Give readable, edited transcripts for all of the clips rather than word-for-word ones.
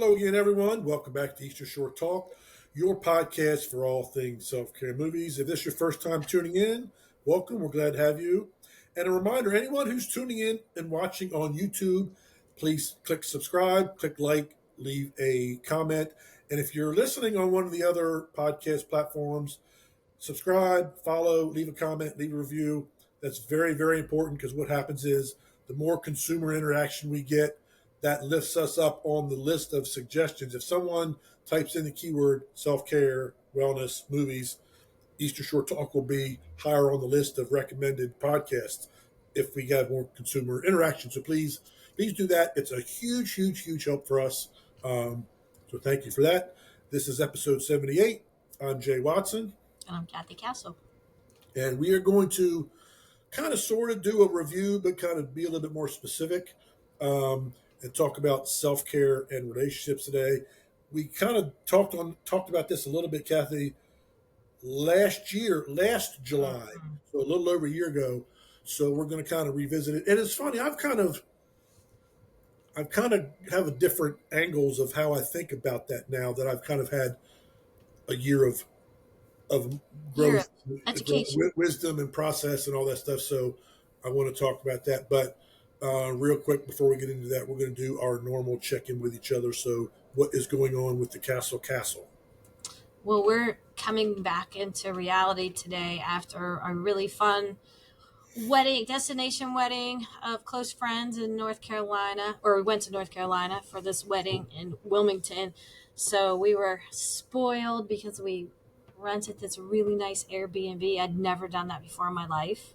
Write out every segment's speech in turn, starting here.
Hello again, everyone. Welcome back to Eastern Shore Talk, your podcast for all things self care movies. If this is your first time tuning in, welcome. We're glad to have you. And a reminder anyone who's tuning in and watching on YouTube, please click subscribe, click like, leave a comment. And if you're listening on one of the other podcast platforms, subscribe, follow, leave a comment, leave a review. That's very, very important because what happens is the more consumer interaction we get, that lifts us up on the list of suggestions. If someone types in the keyword self care, wellness, movies, Eastern Shore Talk will be higher on the list of recommended podcasts if we have more consumer interaction. So please do that. It's a huge, huge, huge help for us. So thank you for that. This is episode 78. I'm Jay Watson. And I'm Cathy Castle. And we are going to kind of sort of do a review, but kind of be a little bit more specific and talk about self-care and relationships today. We kind of talked about this a little bit, Cathy, last July, so a little over a year ago. So we're going to kind of revisit it. And it's funny, I've kind of have a different angles of how I think about that now that I've kind of had a year of growth, education, wisdom, and process, and all that stuff. So I want to talk about that. But real quick, before we get into that, we're going to do our normal check-in with each other. So what is going on with the Castle? Well, we're coming back into reality today after a really fun destination wedding of close friends in North Carolina, or we went to North Carolina for this wedding in Wilmington. So we were spoiled because we rented this really nice Airbnb. I'd never done that before in my life.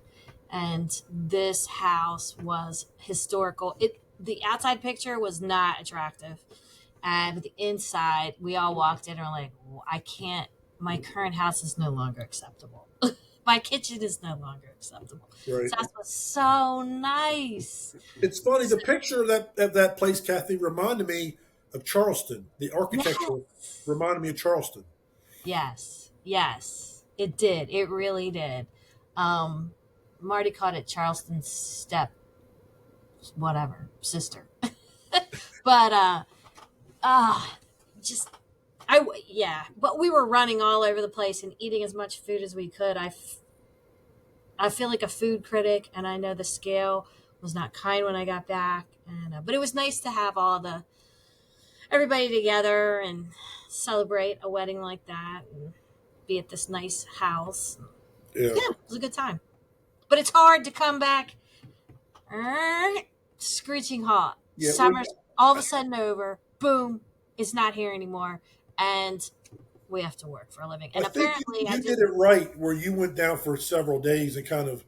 And this house was historical. The outside picture was not attractive. But the inside, we all walked in and were like, I can't, my current house is no longer acceptable. My kitchen is no longer acceptable. Right. So that was so nice. It's funny, the picture of that place, Cathy, reminded me of Charleston. The architecture reminded me of Charleston. Yes, it did. It really did. Marty called it Charleston's step, whatever, sister. But but we were running all over the place and eating as much food as we could. I feel like a food critic, and I know the scale was not kind when I got back, but it was nice to have everybody together and celebrate a wedding like that and be at this nice house. Yeah, it was a good time. But it's hard to come back screeching hot. Yeah, Summer's all of a sudden over. Boom, it's not here anymore. And we have to work for a living. And apparently you did it right where you went down for several days and kind of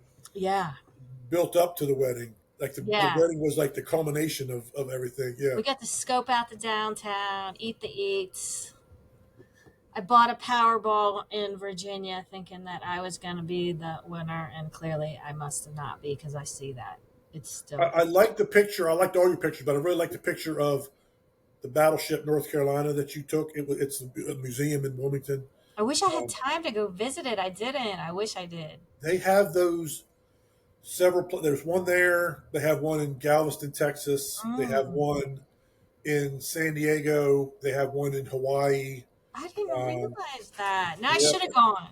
built up to the wedding. Like the wedding was like the culmination of everything. Yeah. We got to scope out the downtown, eat the eats. I bought a Powerball in Virginia thinking that I was going to be the winner, and clearly I must have not because I see that. It's still. I like the picture. I liked all your pictures, but I really like the picture of the battleship North Carolina that you took. It's a museum in Wilmington. I wish I had time to go visit it. I didn't. I wish I did. They have those several. There's one there. They have one in Galveston, Texas. They have one in San Diego. They have one in Hawaii. I didn't realize that. Now I should have gone.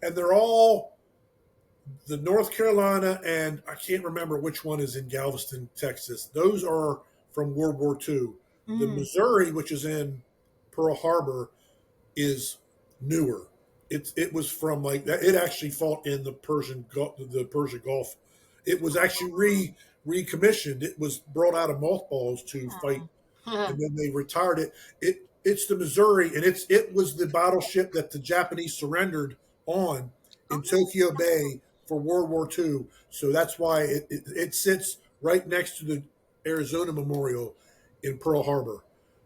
And they're all the North Carolina, and I can't remember which one is in Galveston, Texas. Those are from World War II. The Missouri, which is in Pearl Harbor, is newer. It was from like that. It actually fought in the Persian Gulf. It was actually recommissioned. It was brought out of mothballs to fight, and then they retired it. It's the Missouri, and it was the battleship that the Japanese surrendered on in Tokyo Bay for World War II. So that's why it sits right next to the Arizona Memorial in Pearl Harbor.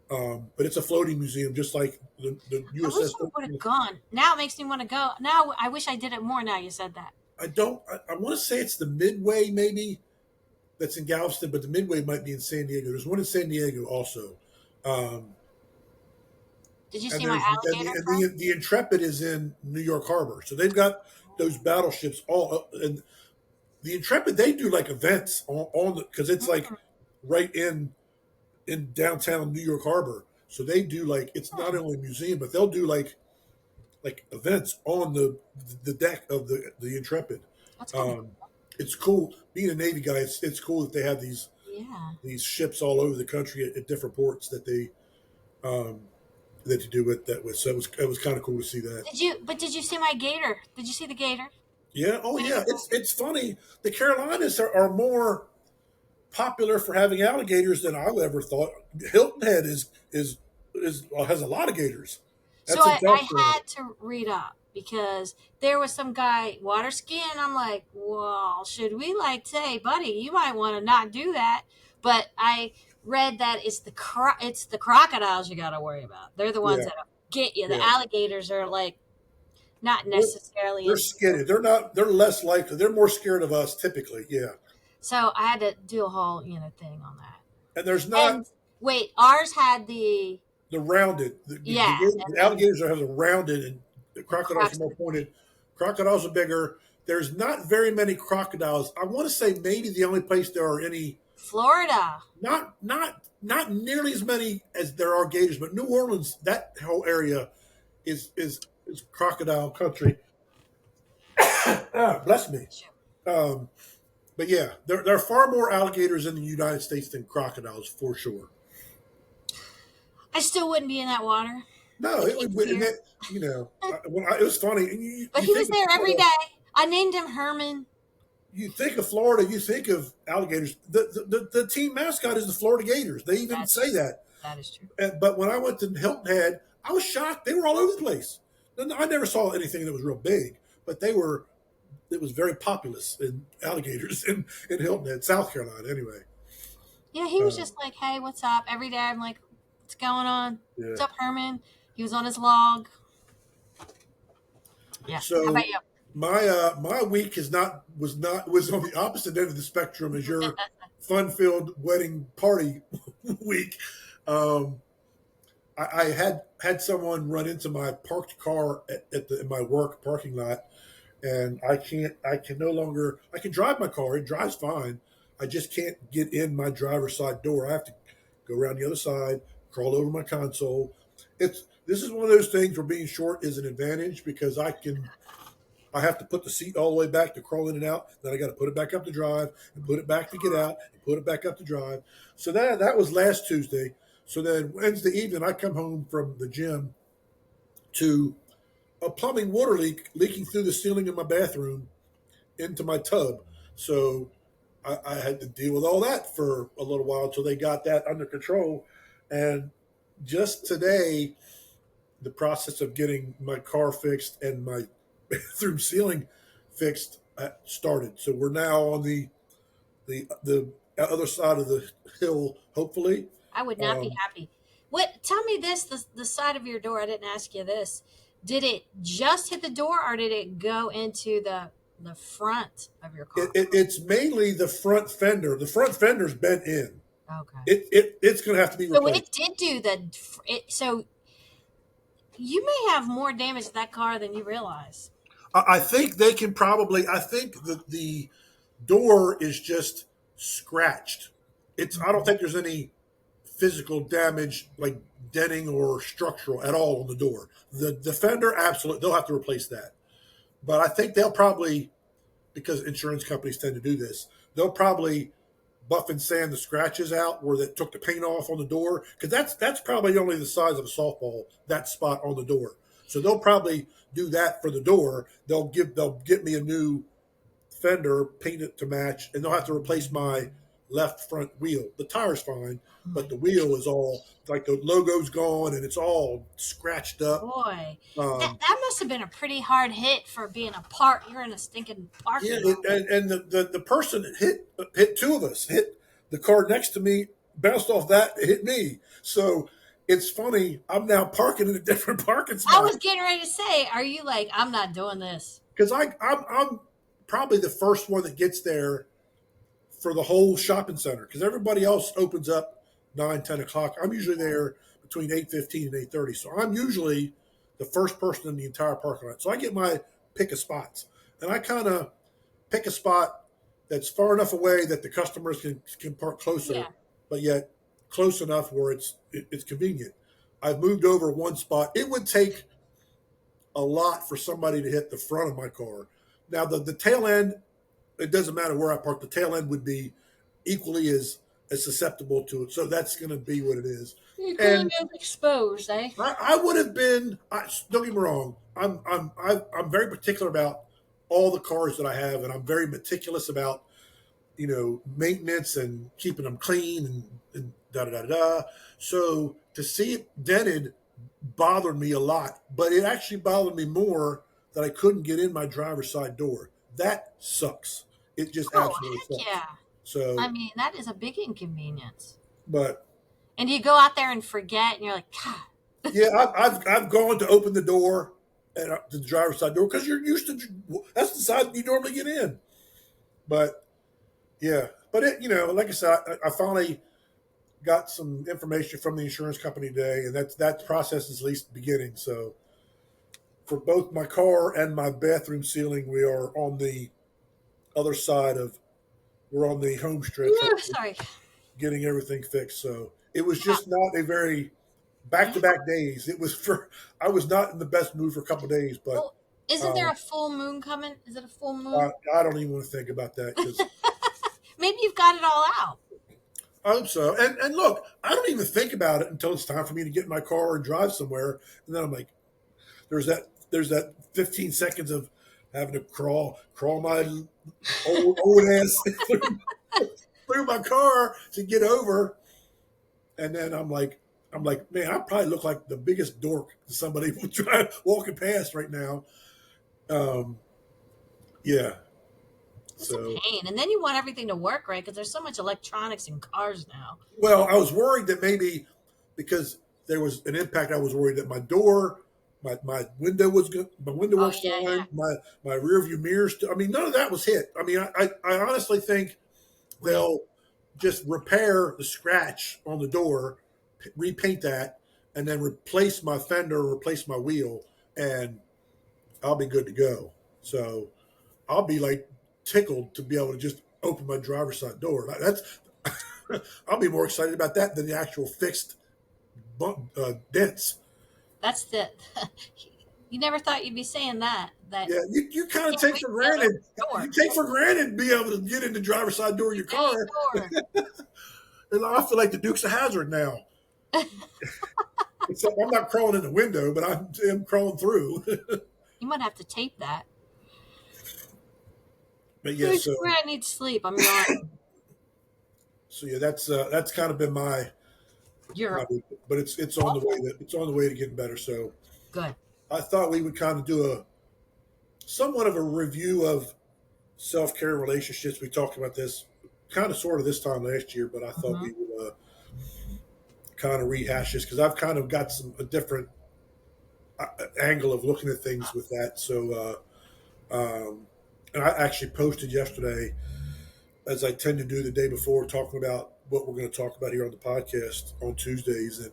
But it's a floating museum, just like the USS. I wish I would have gone. Now it makes me want to go. Now I wish I did it more. Now you said that. I want to say it's the Midway, maybe, that's in Galveston, but the Midway might be in San Diego. There's one in San Diego also. Did you see my alligator? The Intrepid is in New York Harbor, so they've got those battleships all. And the Intrepid, they do like events on because it's like right in downtown New York Harbor. So they do like it's not only a museum, but they'll do like events on the deck of the Intrepid. That's kind of Um, it's cool being a Navy guy. It's cool that they have yeah. these ships all over the country at different ports um, that you do with that with. So it was kind of cool to see that. Did you see my gator? Did you see the gator? Yeah. Oh Gator yeah. boy? It's funny. The Carolinas are more popular for having alligators than I ever thought. Hilton Head is has a lot of gators. So That's in South I Carolina. had to read up because there was some guy water skiing. I'm like, well, should we like say, buddy, you might want to not do that. But I read that it's the crocodiles you got to worry about. They're the ones Yeah. that get you. The Yeah. alligators are like not They're, necessarily they're into you. skinny. They're not. They're less likely. They're more scared of us typically. Yeah. So I had to do a whole thing on that. And there's not And wait, ours had the the rounded. yeah, The and then alligators have the rounded, and the the crocodiles are crux. more pointed. Crocodiles are bigger. There's not very many crocodiles. I want to say maybe the only place there are any. Florida. Not nearly as many as there are gators, but New Orleans, that whole area is crocodile country. Bless me. Um, but yeah, there are far more alligators in the United States than crocodiles for sure. I still wouldn't be in that water. No, The it would. Cape And Fear. that, it was funny. And But you he think was of there every Florida, day. I named him Herman. you think of Florida, you think of alligators. The team mascot is the Florida Gators. They even That's say true. that. That is true. But when I went to Hilton Head, I was shocked. They were all over the place. And I never saw anything that was real big, but they were. It was very populous in alligators in Hilton Head, South Carolina. Anyway, Yeah, he was uh, just like, "Hey, what's up?" Every day, I'm like, "What's going on? yeah. What's up, Herman?" He was on his log. Yeah. How about So you? my week was on the opposite end of the spectrum as your fun filled wedding party week. Um, I had someone run into my parked car in my work parking lot, and I can no longer I can drive my car. It drives fine. I just can't get in my driver's side door. I have to go around the other side, crawl over my console. This is one of those things where being short is an advantage because I have to put the seat all the way back to crawl in and out. Then I got to put it back up to drive and put it back to get out and put it back up to drive. So that was last Tuesday. So then Wednesday evening, I come home from the gym to a plumbing water leak leaking through the ceiling in my bathroom into my tub. So I had to deal with all that for a little while until they got that under control. And just today, the process of getting my car fixed and my bathroom ceiling fixed started. So we're now on the other side of the hill, hopefully. I would not be Um, happy. What? Tell me this: the side of your door. I didn't ask you this. Did it just hit the door, or did it go into the front of your car? it's mainly the front fender. The front fender's bent in. Okay. It's going to have to be So replaced. it did do so you may have more damage to that car than you realize. I think they can probably. I think the door is just scratched. I don't Mhm. think there's any physical damage like denting or structural at all on the door. The fender, absolutely, they'll have to replace that. But I think they'll probably, because insurance companies tend to do this, they'll probably buff and sand the scratches out where they took the paint off on the door because that's probably only the size of a softball, that spot on the door. So they'll probably do that for the door. They'll get me a new fender, paint it to match, and they'll have to replace my left front wheel. The tire's fine, but the wheel is all like the logo's gone and it's all scratched up. Boy, Um, that must have been a pretty hard hit for being a park. You're in a stinking yeah, parking lot. and the person that hit two of us, hit the car next to me, bounced off that, hit me. So it's funny. I'm now parking in a different parking I spot was getting ready to say, are you like, I'm not doing this? because I'm probably the first one that gets there for the whole shopping center because everybody else opens up 9, 10 o'clock. I'm usually there between 8:15 and 8:30, so I'm usually the first person in the entire parking lot. So I get my pick of spots, and I kind of pick a spot that's far enough away that the customers can park closer, Yeah. but yet close enough where it's convenient. I've moved over one spot. It would take a lot for somebody to hit the front of my car. Now the tail end, it doesn't matter where I park. The tail end would be equally as susceptible to it. So that's going to be what it is. You couldn't And get exposed, eh? I would have been. Don't get me wrong. I'm very particular about all the cars that I have, and I'm very meticulous about maintenance and keeping them clean and da da da da. So to see it dented bothered me a lot, but it actually bothered me more that I couldn't get in my driver's side door. That sucks. It just Oh, absolutely heck sucks. yeah. I So, mean, that is a big inconvenience. but And you go out there and forget, and you're like, God. yeah, I've gone to open the door and to the driver's side door because you're used to that's the side you normally get in. But yeah, but like I said, I finally got some information from the insurance company today, and that process is at least beginning. So for both my car and my bathroom ceiling, we are on the other side of we're on the home stretch, Ooh, hopefully sorry. getting everything fixed. So it was Yeah. just not a very back to back days. It was for I was not in the best mood for a couple of days, but Well, isn't there um, a full moon coming? Is it a full I, moon? I don't even want to think about that because Maybe you've got it all out. I hope so. And look, I don't even think about it until it's time for me to get in my car and drive somewhere, and then I'm like, there's that 15 seconds of having to crawl my old ass through my car to get over, and then I'm like, man, I probably look like the biggest dork to somebody walking past right now. Um, yeah. It's a So, pain. And then you want everything to work right because there's so much electronics in cars now. well, I was worried that maybe because there was an impact, I was worried that my window was good. My window Oh, works yeah, yeah. fine. My rear view mirrors. I mean, none of that was hit. I mean, I honestly think Wait. they'll just repair the scratch on the door, repaint that, and then replace my fender, replace my wheel, and I'll be good to go. So I'll be like tickled to be able to just open my driver's side door. That's I'll be more excited about that than the actual fixed dents. That's the. You never thought you'd be saying that. That Yeah, you kind of can't take wait for to be able to granted open the door. you take for granted being able to get in the driver's side door of your Dang car, door. and I feel like the Dukes of Hazzard now. Except I'm not crawling in the window, but I'm crawling through. You might have to tape that. But I yes, so swear I need sleep. I'm yawning. yeah, that's kind of been my You're week. But it's on the way awful. that it's on the way to getting better. So Good. I thought we would kind of do a somewhat of a review of self care relationships. We talked about this kind of sort of this time last year, but I thought Hmm. we would kind of rehash this because I've kind of got a different angle of looking at things with that. So, and I actually posted yesterday, as I tend to do the day before, talking about what we're going to talk about here on the podcast on Tuesdays. And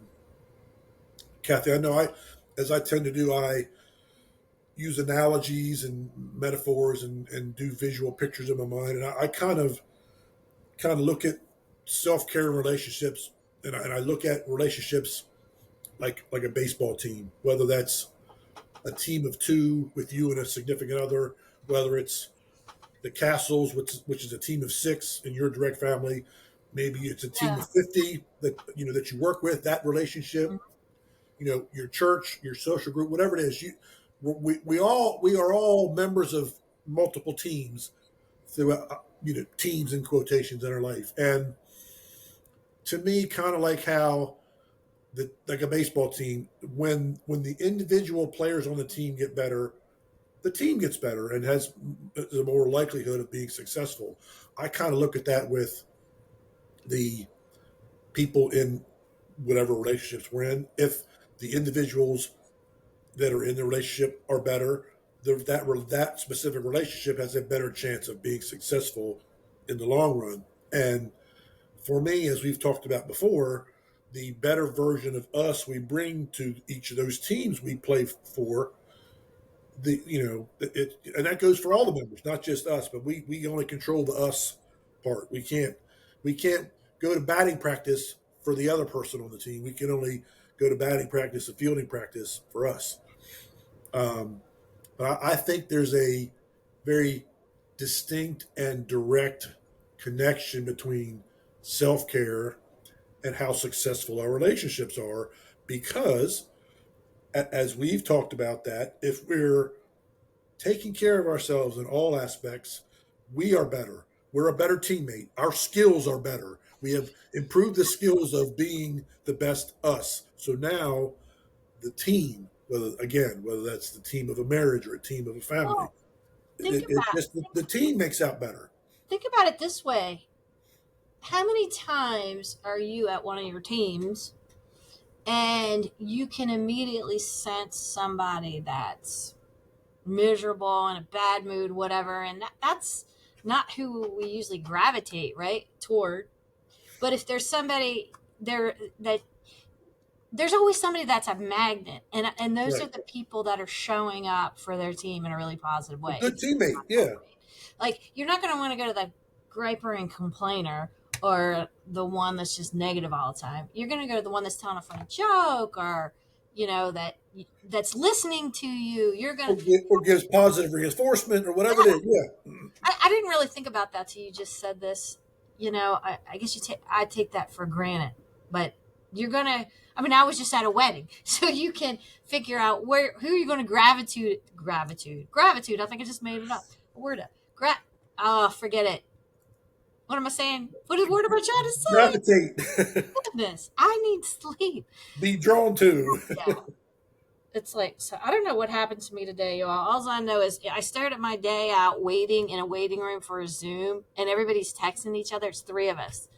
Kathy, I know as I tend to do, I use analogies and metaphors and do visual pictures in my mind, and I kind of look at self care relationships, and I look at relationships like a baseball team, whether that's a team of two with you and a significant other, whether it's the Castles, which is a team of six in your direct family, maybe it's a team Yeah. of 50 that you work with, that relationship, your church, your social group, whatever it is. We are all members of multiple teams throughout, teams in quotations in our life, and to me, kind of like how like a baseball team, when the individual players on the team get better, the team gets better and has a more likelihood of being successful. I kind of look at that with the people in whatever relationships we're in. If the individuals that are in the relationship are better, that specific relationship has a better chance of being successful in the long run. And for me, as we've talked about before, the better version of us we bring to each of those teams we play for, and that goes for all the members, not just us, but we only control the us part. We can't go to batting practice for the other person on the team. We can only go to batting practice and fielding practice for us. Um, but I think there's a very distinct and direct connection between self care and how successful our relationships are because, as we've talked about, that if we're taking care of ourselves in all aspects, we are better. We're a better teammate. Our skills are better. We have improved the skills of being the best us. So now the team, whether that's the team of a marriage or a team of a family, Well, think about just the team makes out better. think about it this way. How many times are you at one of your teams and you can immediately sense somebody that's miserable, in a bad mood, whatever, and that's not who we usually gravitate right toward. But if there's somebody there that there's always somebody that's a magnet, and those are Right. the people that are showing up for their team in a really positive A way. good It's teammate. not that Yeah. great. Like you're not going to want to go to the griper and complainer or the one that's just negative all the time. You're going to go to the one that's telling a funny joke or that's listening to you. You're going to Or gives positive reinforcement or whatever it yeah. is. Yeah. I didn't really think about that till you just said this. I guess I take that for granted, but you're gonna. I mean, I was just at a wedding, so you can figure out who you're going to gravitude. I think I just made it up. A word up. Oh, forget it. What am I saying? What word am I trying to say? Gravitate. Goodness, I need sleep. Be drawn to. Yeah. It's like so I don't know what happened to me today, y'all. All I know is I started my day out waiting in a waiting room for a Zoom, and everybody's texting each other. It's three of us.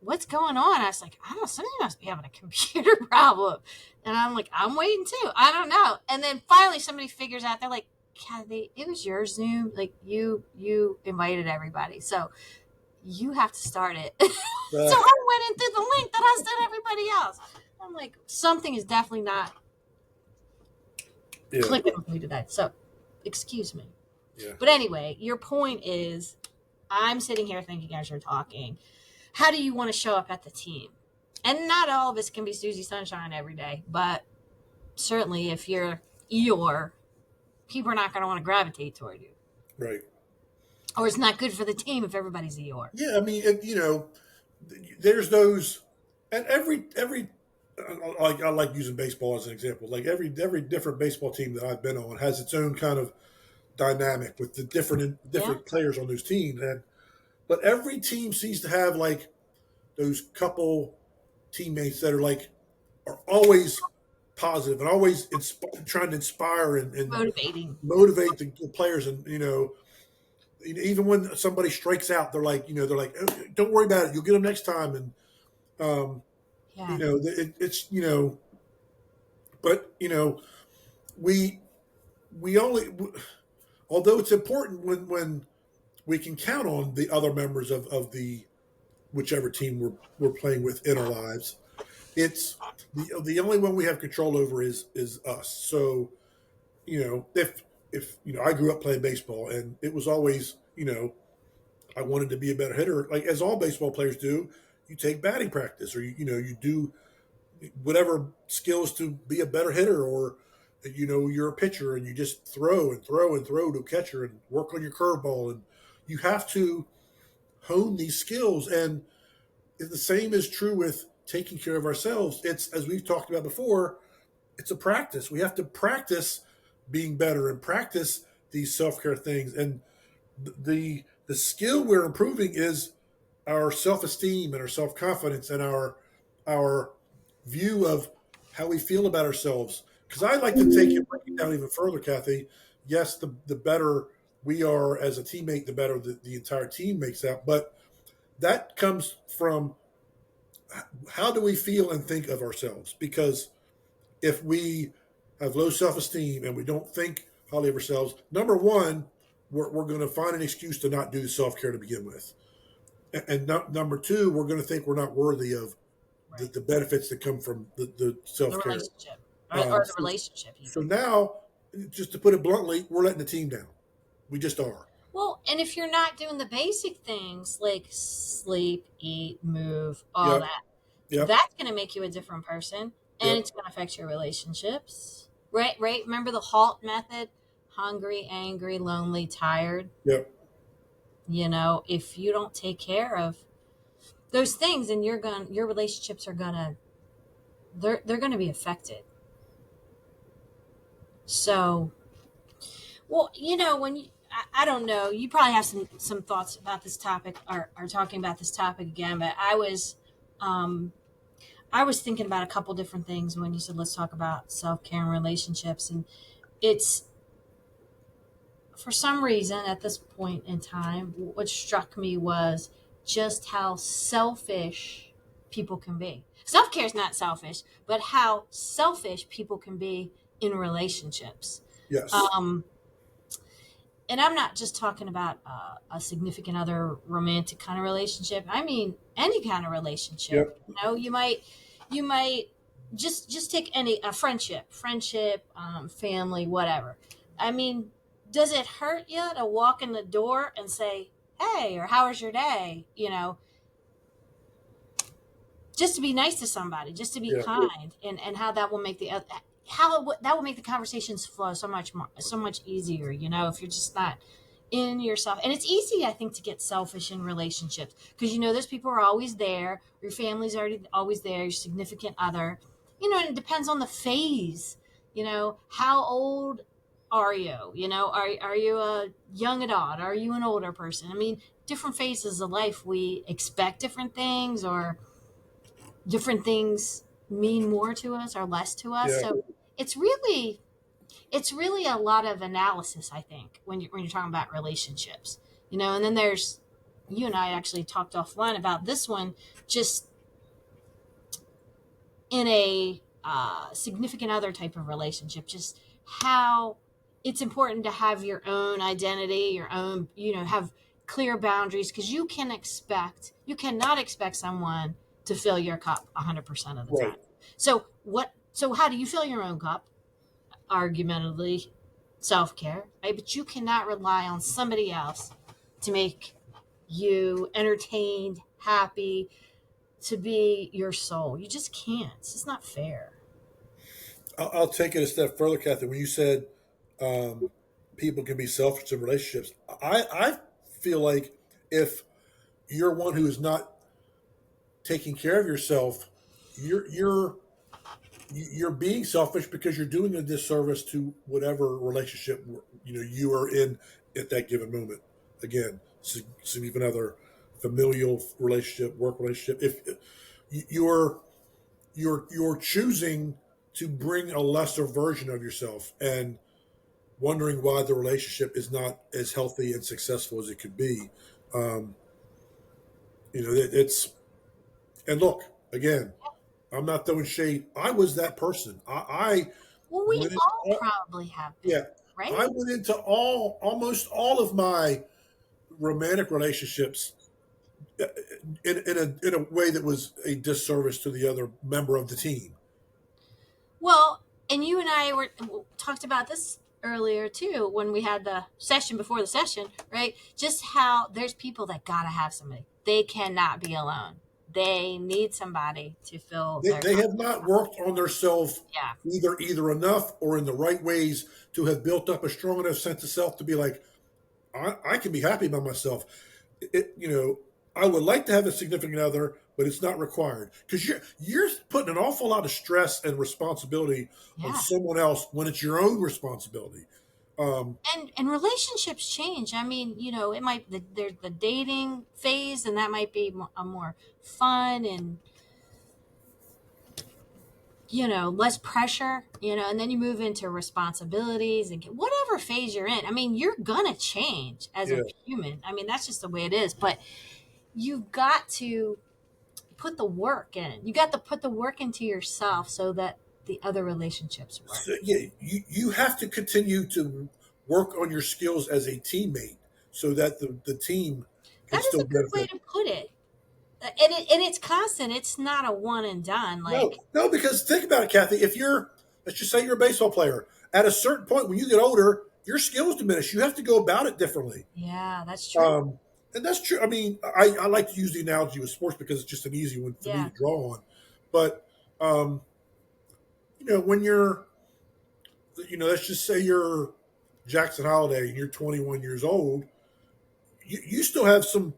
What's going on? I was like, I don't know. Somebody must be having a computer problem, and I'm like, I'm waiting too. I don't know. And then finally, somebody figures out. They're like, Cathy, it was your Zoom. Like you invited everybody, so you have to start it. So Uh, I went in through the link that I sent everybody else. I'm like, something is definitely not yeah. clicking with me today. So, excuse me. Yeah. But anyway, your point is I'm sitting here thinking as you're talking, how do you want to show up at the team? And not all of us can be Susie Sunshine every day, but certainly if you're Eeyore, people are not going to want to gravitate toward you. Right. Or it's not good for the team if everybody's Eeyore. Yeah. I mean, there's those, and every I like using baseball as an example. Like every different baseball team that I've been on has its own kind of dynamic with the Yeah. different players on those teams, and but every team seems to have like those couple teammates that are always positive and always trying to inspire and Motivating. motivate the players, and even when somebody strikes out, they're like, "Oh, don't worry about it, you'll get them next time," and um, Yeah. it's but we we only although it's important when we can count on the other members of the whichever team we're playing with in our lives. It's the only one we have control over is us. So if I grew up playing baseball, and it was always I wanted to be a better hitter, like as all baseball players do. You take batting practice, or you do whatever skills to be a better hitter, or you're a pitcher and you just throw and throw and throw to a catcher and work on your curveball, and you have to hone these skills. And the same is true with taking care of ourselves. It's, as we've talked about before, it's a practice. We have to practice being better and practice these self-care things. And the skill we're improving is our self-esteem and our self-confidence and our view of how we feel about ourselves. Because I like to break it down even further, Kathy. Yes, the better we are as a teammate, the better the entire team makes out. But that comes from how do we feel and think of ourselves? Because if we have low self esteem and we don't think highly of ourselves, number one, we're going to find an excuse to not do the self care to begin with. And number two, we're going to think we're not worthy of Right. the benefits that come from the The self care. relationship. Or the So, relationship so even. now, just to put it bluntly, we're letting the team down. We just are. Well, and if you're not doing the basic things like sleep, eat, move, all Yep. that, Yep. That's going to make you a different person, and Yep. it's going to affect your relationships. Right? Right? Remember the HALT method? Hungry, angry, lonely, tired. Yep. If you don't take care of those things, and your relationships are gonna they're gonna be affected. So, well, when I don't know, you probably have some thoughts about this topic, or are talking about this topic again, but um I was thinking about a couple different things when you said let's talk about self-care and relationships. And it's, for some reason, at this point in time, what struck me was just how selfish people can be. Self care is not selfish, but how selfish people can be in relationships. Yes. Um, and I'm not just talking about a significant other romantic kind of relationship. I mean any kind of relationship. Yep. You might just take any a friendship, family, whatever. I mean, does it hurt you to walk in the door and say, "Hey," or "How was your day?" Just to be nice to somebody, just to be Yeah. kind, and how that will make that will make the conversations flow so much easier. If you're just not in yourself. And it's easy, I think, to get selfish in relationships because those people are always there. Your family's already always there. Your significant other. And it depends on the phase. How old are you? Are you a young adult? Are you an older person? I mean, different phases of life, we expect different things, or different things mean more to us or less to us. Yeah. So it's really it's really a lot of analysis, I think, when you're talking about relationships. And then there's, you and I actually talked offline about this one, just in a significant other type of relationship, just how it's important to have your own identity, your own, have clear boundaries, because you cannot expect someone to fill your cup 100% of the time. Right. So how do you fill your own cup? Argumentatively, self-care, right? But you cannot rely on somebody else to make you entertained, happy, to be your soul. You just can't. It's just not fair. I'll take it a step further, Cathy. When you said um, people can be selfish in relationships, I feel like if you're one who is not taking care of yourself, you're you're being selfish because you're doing a disservice to whatever relationship you are in at that given moment. Again, significant other, familial relationship, work relationship. If you're choosing to bring a lesser version of yourself and wondering why the relationship is not as healthy and successful as it could be. Um, it's and look again. I'm not throwing shade. I was that person. I Well, we went into all probably have been, yeah. I right? went into almost all of my romantic relationships in a way that was a disservice to the other member of the team. Well, and you and I were talked about this earlier too when we had the session before the session, right? Just how there's people that gotta have somebody. They cannot be alone. They need somebody to fill They, their they cup. have not worked on themselves Yeah. either enough or in the right ways to have built up a strong enough sense of self to be like, I can be happy by myself. I would like to have a significant other, but it's not required because you're putting an awful lot of stress and responsibility on Yeah. someone else when it's your own responsibility. Um, And relationships change. I mean, there's the dating phase, and that might be a more fun and less pressure, and then you move into responsibilities and whatever phase you're in. I mean, you're gonna change as a yeah. human. I mean, that's just the way it is. But you've got to put the work in. You got to put the work into yourself so that the other relationships work. So, yeah, you have to continue to work on your skills as a teammate so that the team can That is still a good way benefit. to put it. And it's constant. It's not a one and done. No, Like, no, because think about it, Kathy. If let's just say you're a baseball player, at a certain point when you get older, your skills diminish. You have to go about it differently. yeah, that's true. And that's true. I mean, I like to use the analogy with sports because it's just an easy one for me Yeah. to draw on. But um, when you're, let's just say you're Jackson Holiday and you're 21 years old, you still have some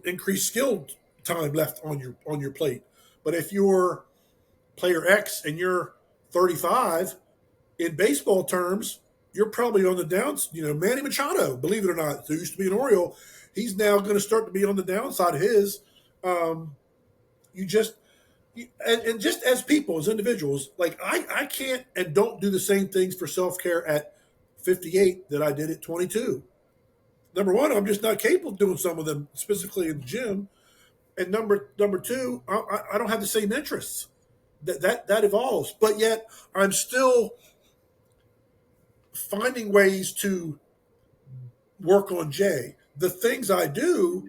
increased skill time left on your plate. But if you're player X and you're 35, in baseball terms, you're probably on the downs. Manny Machado, believe it or not, who used to be an Oriole, he's now going to start to be on the downside of his. Um, you just and just as people, as individuals, like I can't and don't do the same things for self care at 58 that I did at 22. Number one, I'm just not capable of doing some of them, specifically in the gym. And number two, I don't have the same interests. That evolves, but yet I'm still finding ways to work on Jay. The things I do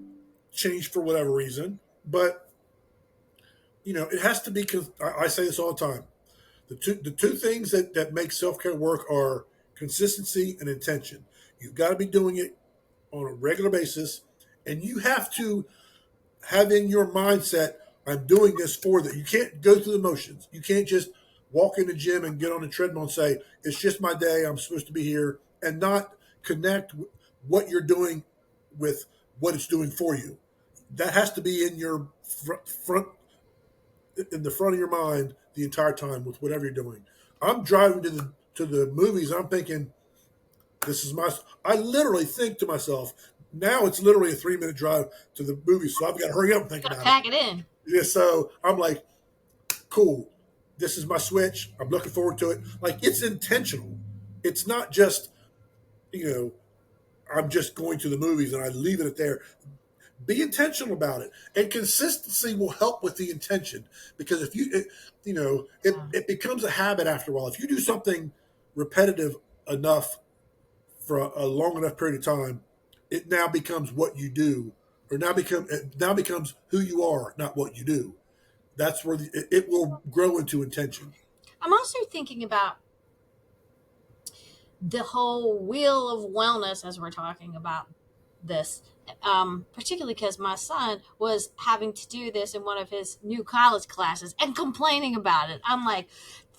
change for whatever reason, but it has to be. Because I say this all the time. The two things that make self care work are consistency and intention. You've got to be doing it on a regular basis, and you have to have in your mindset, I'm doing this for that. You can't go through the motions. You can't just walk in the gym and get on the treadmill and say, it's just my day. I'm supposed to be here, and not connect what you're doing with what it's doing for you. That has to be in your front in the front of your mind the entire time with whatever you're doing. I'm driving to the movies. I'm thinking, this is my. I literally think to myself, now it's literally a 3-minute drive to the movies, so I've got to hurry up and think Gotta about it. pack it in. Yeah, so I'm like, cool. This is my switch. I'm looking forward to it. Like, it's intentional. It's not just, you know, I'm just going to the movies and I leave it at there. Be intentional about it, and consistency will help with the intention. Because if Yeah. it becomes a habit after a while. If you do something repetitive enough for a long enough period of time, it now becomes what you do, or it now becomes who you are, not what you do. That's where it will grow into intention. I'm also thinking about the whole wheel of wellness as we're talking about this, particularly because my son was having to do this in one of his new college classes and complaining about it. I'm like,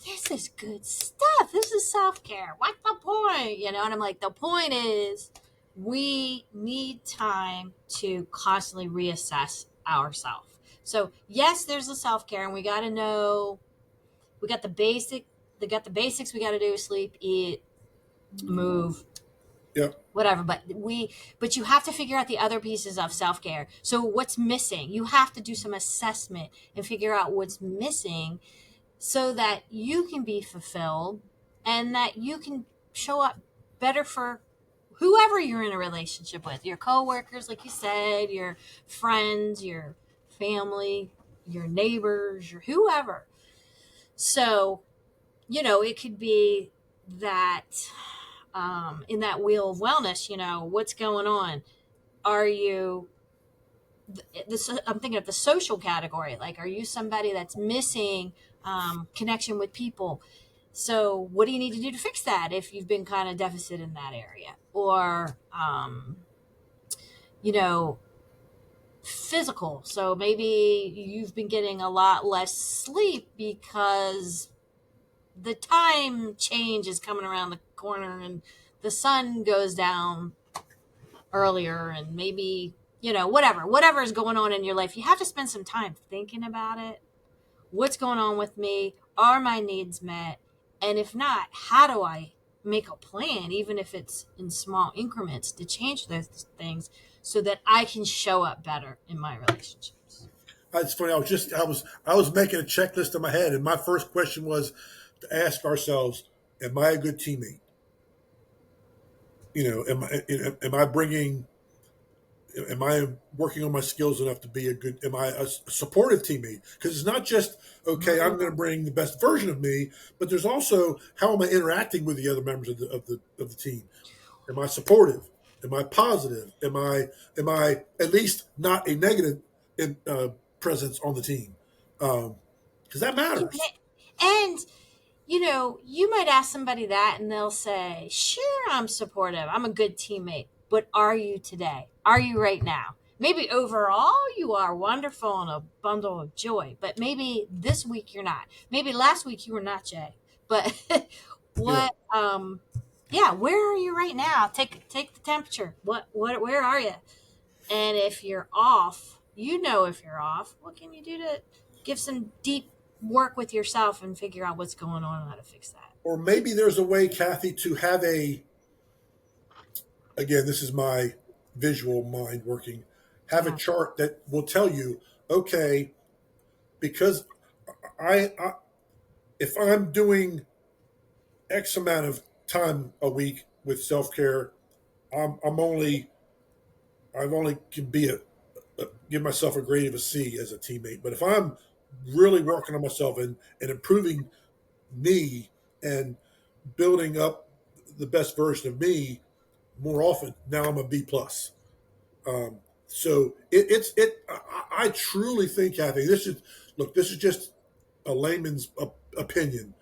this is good stuff. This is self care. What's the point? And I'm like, the point is we need time to constantly reassess ourselves. So, yes, there's the self care, and we got to know we got the basic. They got the basics we got to do: sleep, eat, move, Yep. whatever. But you have to figure out the other pieces of self-care. So what's missing? You have to do some assessment and figure out what's missing so that you can be fulfilled and that you can show up better for whoever you're in a relationship with, your coworkers, like you said, your friends, your family, your neighbors, your whoever. So it could be that in that wheel of wellness, what's going on? Are you this? I'm thinking of the social category. Like, are you somebody that's missing connection with people? So, what do you need to do to fix that if you've been kind of deficit in that area? Or, you know, physical. So maybe you've been getting a lot less sleep because the time change is coming around the corner and the sun goes down earlier, and maybe whatever is going on in your life, you have to spend some time thinking about it. What's going on with me? Are my needs met? And if not, how do I make a plan, even if it's in small increments, to change those things so that I can show up better in my relationships? It's funny. I was making a checklist in my head, and my first question was to ask ourselves: am I a good teammate? Am I bringing? Am I working on my skills enough to be a good? Am I a supportive teammate? Because it's not just, okay, I'm going to bring the best version of me, but there's also, how am I interacting with the other members of the team? Am I supportive? Am I positive? Am I at least not a negative presence on the team? Because that matters. And you might ask somebody that and they'll say, sure, I'm supportive. I'm a good teammate. But are you today? Are you right now? Maybe overall you are wonderful and a bundle of joy, but maybe this week you're not. Maybe last week you were not, Jay. But Yeah. what yeah, where are you right now? Take the temperature. What where are you? And if you're off, you know if you're off, what can you do to give some deep work with yourself and figure out what's going on and how to fix that? Or maybe there's a way, Kathy, to have a, again, this is my visual mind working, have a Yeah. chart that will tell you, okay, because I if I'm doing X amount of time a week with self care, I'm only I've only can be give myself a grade of a C as a teammate. But if I'm really working on myself and improving me and building up the best version of me more often, now I'm a B plus. So I truly think, Kathy, this is look. This is just a layman's opinion.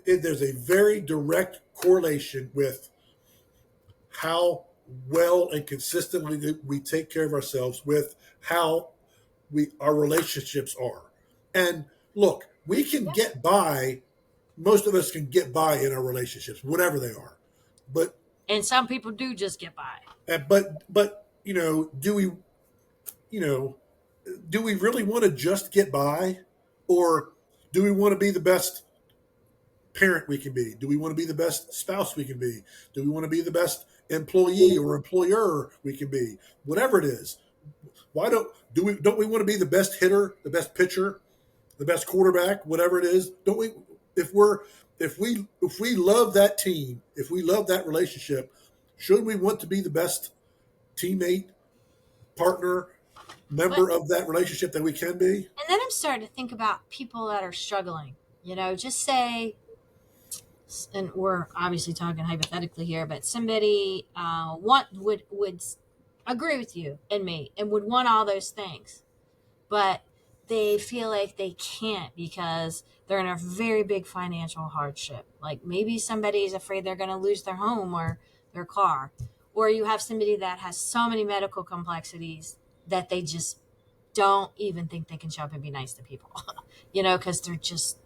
There's a very direct correlation with how well and consistently we take care of ourselves with how we our relationships are. And look, we can get by. Most of us can get by in our relationships, whatever they are. But And some people do just get by. but do we you know do we really want to just get by, or do we want to be the best parent we can be? Do we want to be the best spouse we can be? Do we want to be the best employee or employer we can be? Whatever it is, why don't we want to be the best hitter, the best pitcher, the best quarterback, whatever it is? Don't we? If we're if we love that team, if we love that relationship, should we want to be the best teammate, partner, But member of that relationship that we can be? and then I'm starting to think about people that are struggling. Just say, and we're obviously talking hypothetically here, but somebody want would agree with you and me and would want all those things, but they feel like they can't because they're in a very big financial hardship. Like maybe somebody's afraid they're going to lose their home or their car, or you have somebody that has so many medical complexities that they just don't even think they can show up and be nice to people, because they're just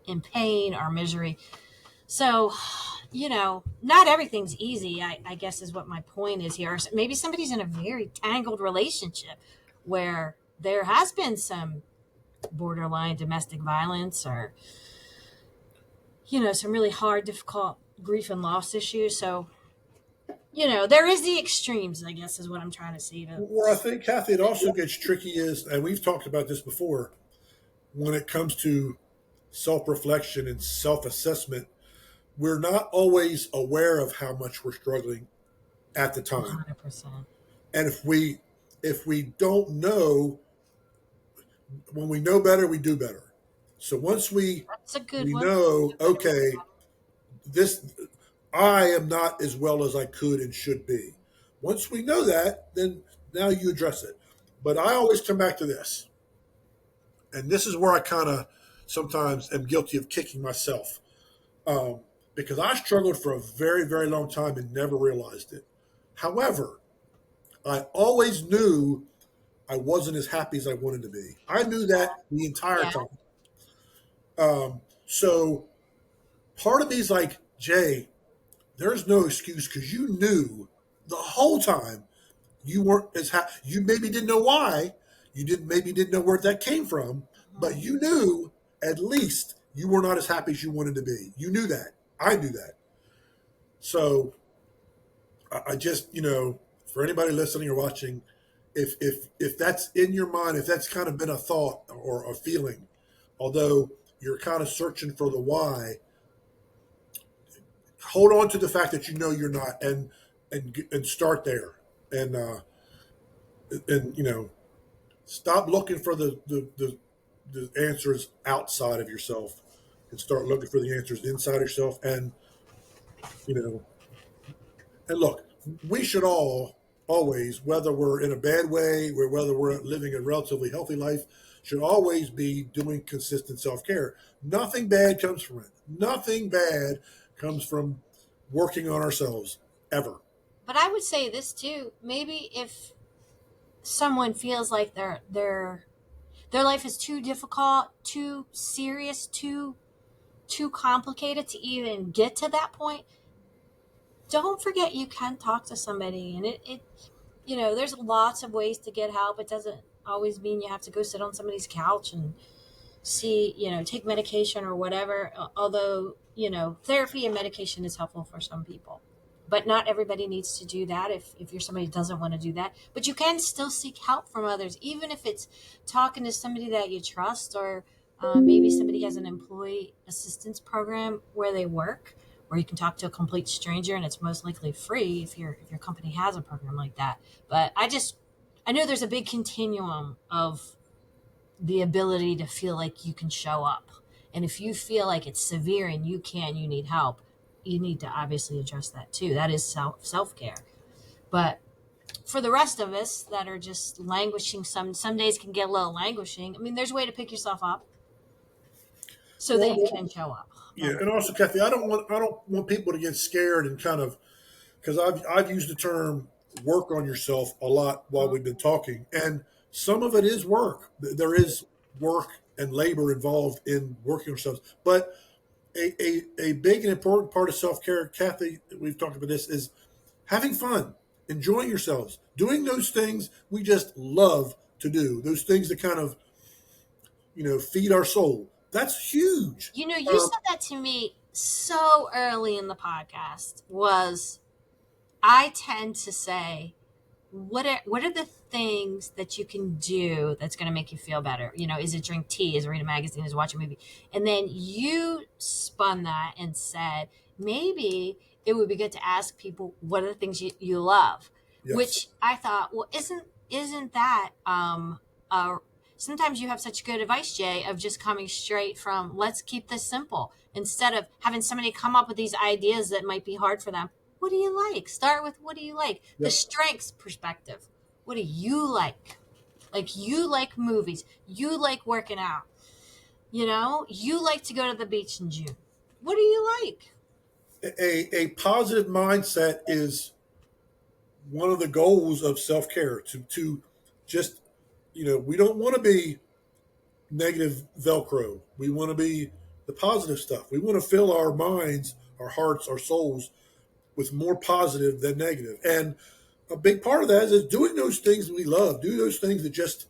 in pain or misery. So, not everything's easy, I guess is what my point is here. Maybe somebody's in a very tangled relationship where there has been some borderline domestic violence or, some really hard, difficult grief and loss issues. So, there is the extremes, I guess is what I'm trying to say to. Where I think, Kathy, it also gets tricky is, and we've talked about this before, when it comes to self reflection and self assessment, we're not always aware of how much we're struggling at the time. 100%. And if we don't know, when we know better, we do better. So once That's a good we one. know, okay, this I am not as well as I could and should be. Once we know that, then now you address it. But I always come back to this, and this is where I kind of sometimes am guilty of kicking myself, because I struggled for a very, very long time and never realized it. However, I always knew I wasn't as happy as I wanted to be. I knew that the entire Yeah. time. So part of me is like, Jay, there's no excuse because you knew the whole time you weren't as happy. You maybe didn't know why. You didn't maybe didn't know where that came from, but Mhm. you knew at least you were not as happy as you wanted to be. You knew that. I knew that. So I just, for anybody listening or watching, if that's in your mind, if that's kind of been a thought or a feeling, although you're kind of searching for the why, hold on to the fact that you know you're not, and start there, and stop looking for the answers outside of yourself, and start looking for the answers inside yourself, you know and look, we should all always, whether we're in a bad way or whether we're living a relatively healthy life, should always be doing consistent self-care. Nothing bad comes from it. Nothing bad comes from working on ourselves ever. But I would say this too. Maybe if someone feels like their life is too difficult, too serious, too complicated to even get to that point, don't forget you can talk to somebody. And there's lots of ways to get help. It doesn't always mean you have to go sit on somebody's couch and take medication or whatever. Although, therapy and medication is helpful for some people. But not everybody needs to do that if you're somebody who doesn't want to do that. But you can still seek help from others, even if it's talking to somebody that you trust, or maybe somebody has an employee assistance program where they work, where you can talk to a complete stranger, and it's most likely free if your company has a program like that. But I know there's a big continuum of the ability to feel like you can show up. And if you feel like it's severe and you need help, you need to obviously address that too. That is self care. But for the rest of us that are just languishing, some days can get a little languishing. I mean, there's a way to pick yourself up so that you Well, can show up yeah, better. and also, Kathy, I don't want people to get scared and kind of, because I've used the term work on yourself a lot while we've been talking, and some of it is work. There is work and labor involved in working on ourselves, but a big and important part of self care, Kathy, we've talked about this, is having fun, enjoying yourselves, doing those things we just love to do, those things that kind of feed our soul. That's huge. You Um, said that to me so early in the podcast. Was I tend to say, what are the things that you can do that's going to make you feel better? Is it drink tea? Is it read a magazine? Is it watch a movie? And then you spun that and said, maybe it would be good to ask people what are the things you love, yes, which I thought, well, isn't that uh, sometimes you have such good advice, Jay, of just coming straight from let's keep this simple instead of having somebody come up with these ideas that might be hard for them. What do you like? Start with what do you like? The yep. strengths perspective. What do you like? Like, you like movies. You like working out. You like to go to the beach in June. What do you like? A positive mindset is one of the goals of self care. To just we don't want to be negative Velcro. We want to be the positive stuff. We want to fill our minds, our hearts, our souls with more positive than negative. And a big part of that is doing those things we love, do those things that just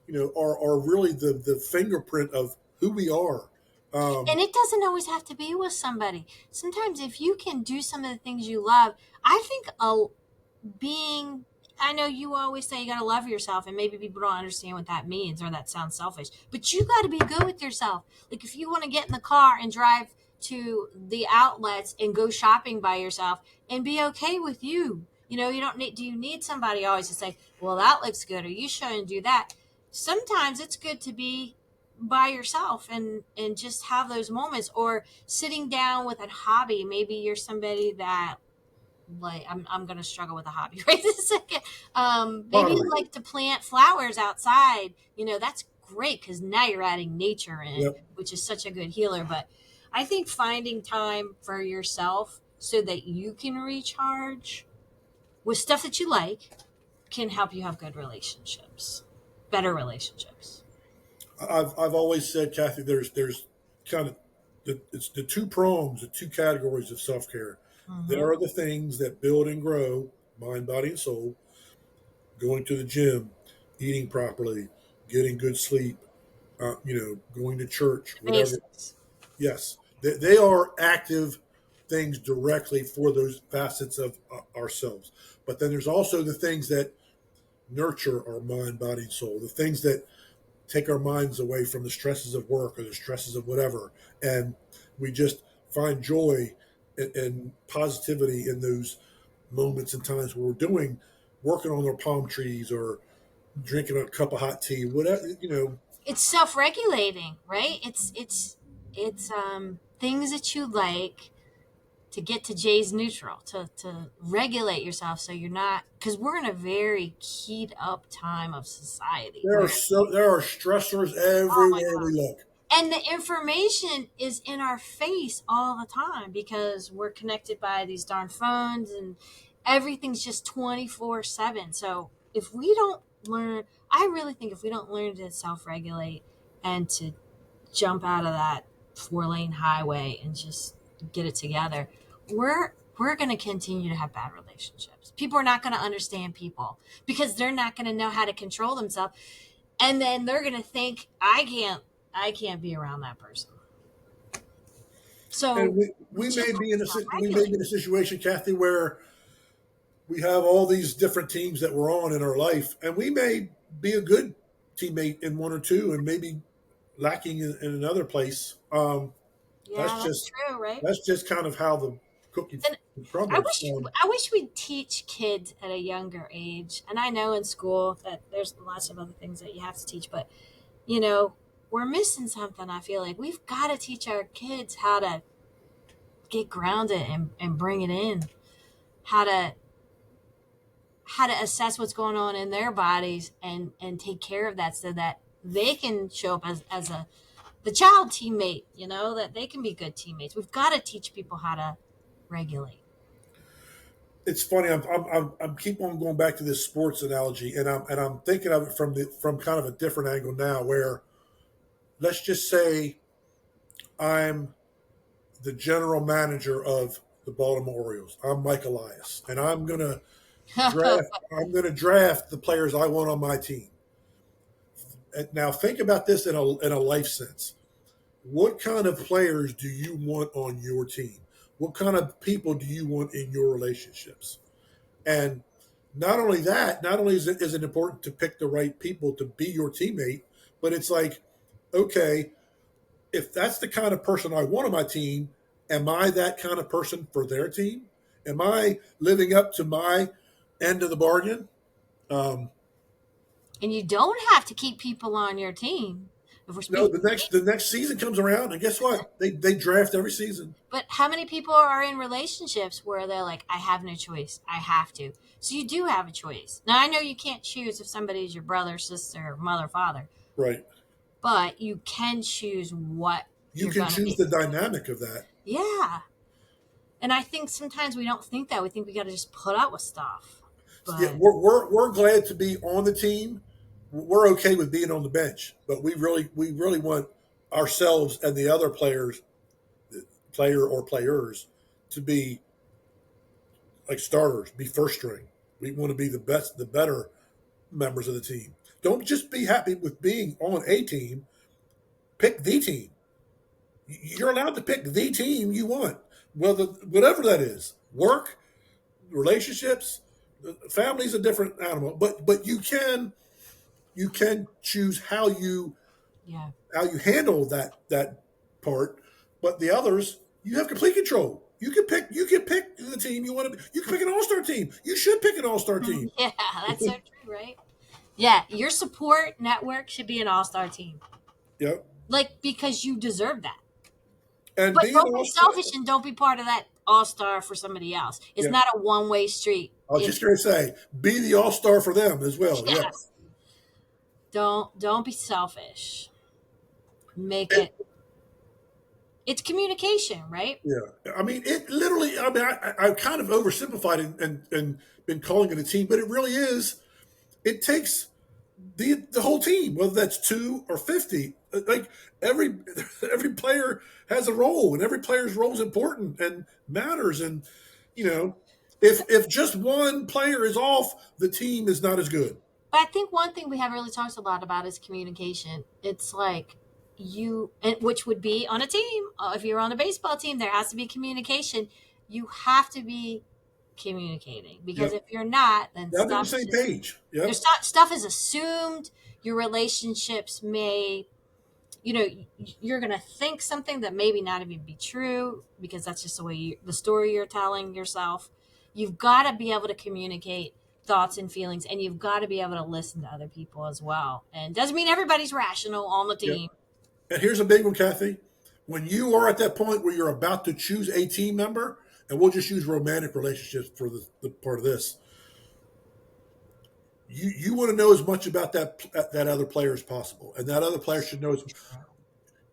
are really the fingerprint of who we are. And Um, it doesn't always have to be with somebody. Sometimes if you can do some of the things you love, I think being I know you always say you got to love yourself, and maybe people don't understand what that means or that sounds selfish, but you got to be good with yourself. Like, if you want to get in the car and drive to the outlets and go shopping by yourself and be okay with you. You don't need, do you need somebody always to say, well, that looks good, or you shouldn't do that? Sometimes it's good to be by yourself and just have those moments, or sitting down with a hobby. Maybe you're somebody that, like, I'm gonna struggle with a hobby right this second. Maybe you Pottery. like to plant flowers outside. That's great because now you're adding nature in, Yep. which is such a good healer. But I think finding time for yourself so that you can recharge with stuff that you like can help you have good relationships, better relationships. I've always said, Kathy, there's kind of it's the two prongs, the two categories of self care. Hmm. There are the things that build and grow mind, body, and soul. Going to the gym, eating properly, getting good sleep, going to church, whatever. Basics. Yes, they are active things directly for those facets of ourselves. But then there's also the things that nurture our mind, body, and soul. The things that take our minds away from the stresses of work or the stresses of whatever, and we just find joy and positivity in those moments and times where we're working on our palm trees or drinking a cup of hot tea, whatever. It's self-regulating, right? It's things that you like to get to Jay's neutral, to regulate yourself so you're not, because we're in a very keyed up time of society where, There are stressors oh my everywhere we God. look. And the information is in our face all the time because we're connected by these darn phones, and everything's just 24/7. So if we don't learn, I really think if we don't learn to self regulate and to jump out of that 4 lane highway and just get it together, we're going to continue to have bad relationships. People are not going to understand people because they're not going to know how to control themselves, and then they're going to think I can't be around that person. And So we we just may have be to in a we may be self-regulate. in a situation, Kathy, where we have all these different teams that we're on in our life, and we may be a good teammate in one or two, and maybe lacking in another place. That's Yeah, that's just true, right? that's just kind of how the cookie And I crumbles. wish I wish we'd teach kids at a younger age. And I know in school that there's lots of other things that you have to teach, but you know, we're missing something. I feel like we've got to teach our kids how to get grounded and bring it in, how to assess what's going on in their bodies and take care of that so that they can show up as a the child teammate, that they can be good teammates. We've got to teach people how to regulate. It's funny. I'm keep on going back to this sports analogy, and I'm thinking of it from kind of a different angle now. Where let's just say I'm the general manager of the Baltimore Orioles. I'm Mike Elias, and I'm gonna draft the players I want on my team. And now think about this in a life sense. What kind of players do you want on your team? What kind of people do you want in your relationships? And not only is it important to pick the right people to be your teammate, but it's like, okay, if that's the kind of person I want on my team, am I that kind of person for their team? Am I living up to my end of the bargain? Um, And you don't have to keep people on your team if we're no, speaking. the next season comes around, and guess what? They draft every season. But how many people are in relationships where they're like, I have no choice, I have to? So you do have a choice. Now I know you can't choose if somebody's your brother, sister, mother, father, Right. but you can choose what You you're can gonna choose be. the dynamic of that. Yeah. And I think sometimes we don't think that. We think we got to just put up with stuff. Yeah, But we're glad to be on the team. We're okay with being on the bench, but we really want ourselves and the other player or players, to be like starters, be first string. We want to be the better members of the team. Don't just be happy with being on a team. Pick the team. You're allowed to pick the team you want, whatever that is. Work, relationships, family's a different animal, but you can choose yeah. how you handle that part. But the others, you have complete control. You can pick the team you want to. You can pick an all star team. You should pick an all star team. Yeah, that's so true, right? Yeah, your support network should be an all-star team. Yep. Like because you deserve that. And But being don't all be star. selfish and don't be part of that all-star for somebody else. It's Yeah. not a one-way street. I was just going to say, be the all star for them as well. Yes. Yes. Don't be selfish. Make And, it it's communication, right? yeah. I mean, it literally. I mean, I kind of oversimplified it and been calling it a team, but it really is. It takes the whole team, whether that's 2 or 50. Like every every player has a role, and every player's role is important and matters. And you know, if just one player is off, the team is not as good. But I think one thing we haven't really talked a lot about is communication. It's like which would be on a team. If you're on a baseball team, there has to be communication. You have to be communicating because Yep, if you're not, then they'll be on the same page. there's Yep, stuff is assumed. Your relationships may, you're gonna think something that maybe not even be true because that's just the story you're telling yourself. You've got to be able to communicate thoughts and feelings, and you've got to be able to listen to other people as well. And doesn't mean everybody's rational on the yep. team. And here's a big one, Kathy. When you are at that point where you're about to choose a team member, and we'll just use romantic relationships for the part of this, you want to know as much about that other player as possible, and that other player should know.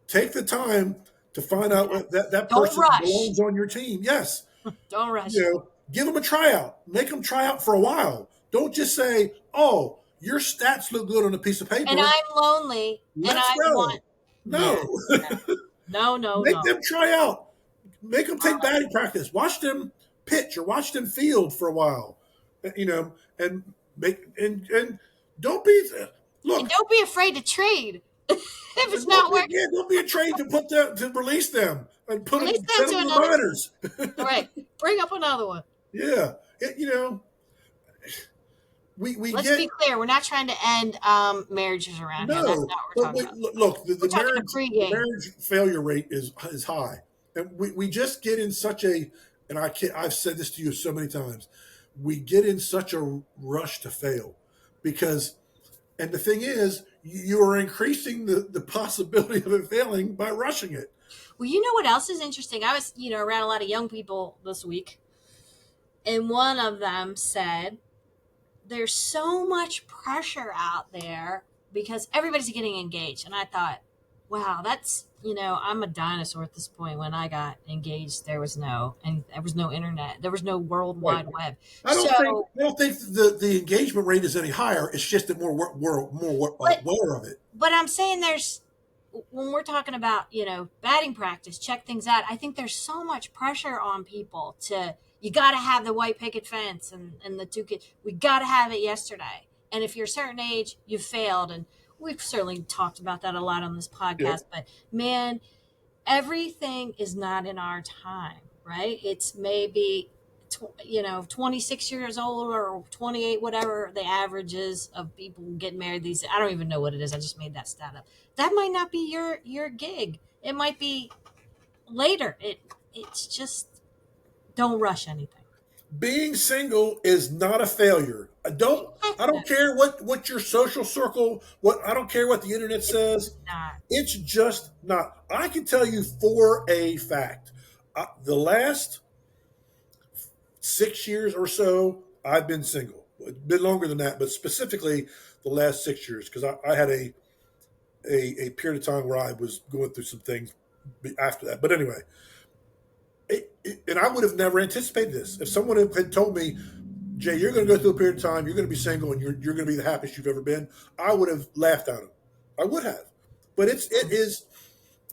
Take the time to find out what that Don't person rush. belongs on your team. Yes, Don't rush it. give them a tryout. Make them try out for a while. Don't just say, "Oh, your stats look good on a piece of And paper. I'm lonely and Let's I want, go." no, No, no, no, make no. them try out. Make them take batting practice. Watch them pitch or watch them field for a while. And make and don't be And look. don't be afraid to trade if it's And not working. don't be afraid to put them to release them and put Release them them set them to another team. reminders. All right, bring up another one. Yeah, we Let's get be clear. We're not trying to end marriages around here. That's no, not what we're but talking about. look, We're talking a the pregame. marriage failure rate is high, and we just get in such a and I've said this to you so many times. We get in such a rush to fail because and the thing is you are increasing the possibility of it failing by rushing it. Well, you know what else is interesting? I was, around a lot of young people this week, and one of them said, there's so much pressure out there because everybody's getting engaged. And I thought, wow, that's, I'm a dinosaur at this point. When I got engaged, there was no internet. There was no world Right. wide web. I So, don't think the engagement rate is any higher. It's just that we're more but, aware of it. but I'm saying when we're talking about, batting practice, check things out. I think there's so much pressure on people you got to have the white picket fence and the two kids. We got to have it yesterday. And if you're a certain age, you've failed. And we've certainly talked about that a lot on this Yeah. podcast. But man, everything is not in our time, right? It's maybe 26 years old or 28, whatever the average is of people getting married these. I don't even know what it is. I just made that stat up. That might not be your gig. It might be later. It's just, don't rush anything. Being single is not a failure. I Heck no, don't care what your social circle I don't care what the internet says. not. It's just not. I can tell you for a fact. The last 6 years or so, I've been single. It's been longer than that, but specifically the last 6 years because I had a period of time where I was going through some things after that. But anyway, and I would have never anticipated this. If someone had told me, Jay, you're going to go through a period of time, you're going to be single, and you're going to be the happiest you've ever been, I would have laughed at him. I would have. But it is.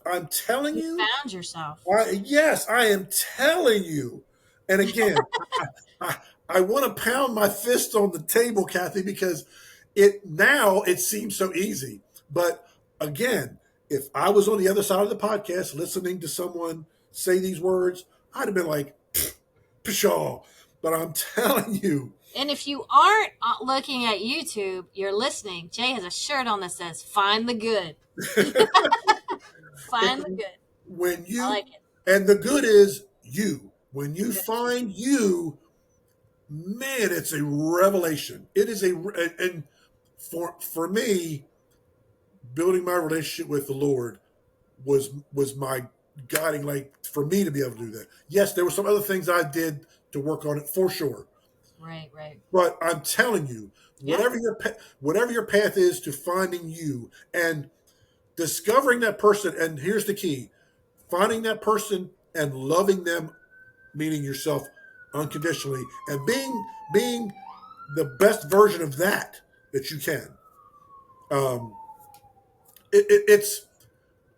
I'm telling You you. found yourself. Yes, I am telling you. And again, I, I want to pound my fist on the table, Cathy, because it seems so easy. But again, if I was on the other side of the podcast listening to someone say these words, I'd have been like, pshaw. But I'm telling you, And if you aren't looking at YouTube, you're listening. Jay has a shirt on that says "Find the Good." Find the it, good. when I you like it. and the good is you. When The you good is you. find you, man, it's a revelation. It is and for me, building my relationship with the Lord was my guiding light for me to be able to do that. Yes, there were some other things I did to work on it for sure, Right, right. but I'm telling you, Yeah. whatever your path is to finding you and discovering that person, and here's the key: finding that person and loving them, meaning yourself unconditionally, and being the best version of that you can. Um, it's.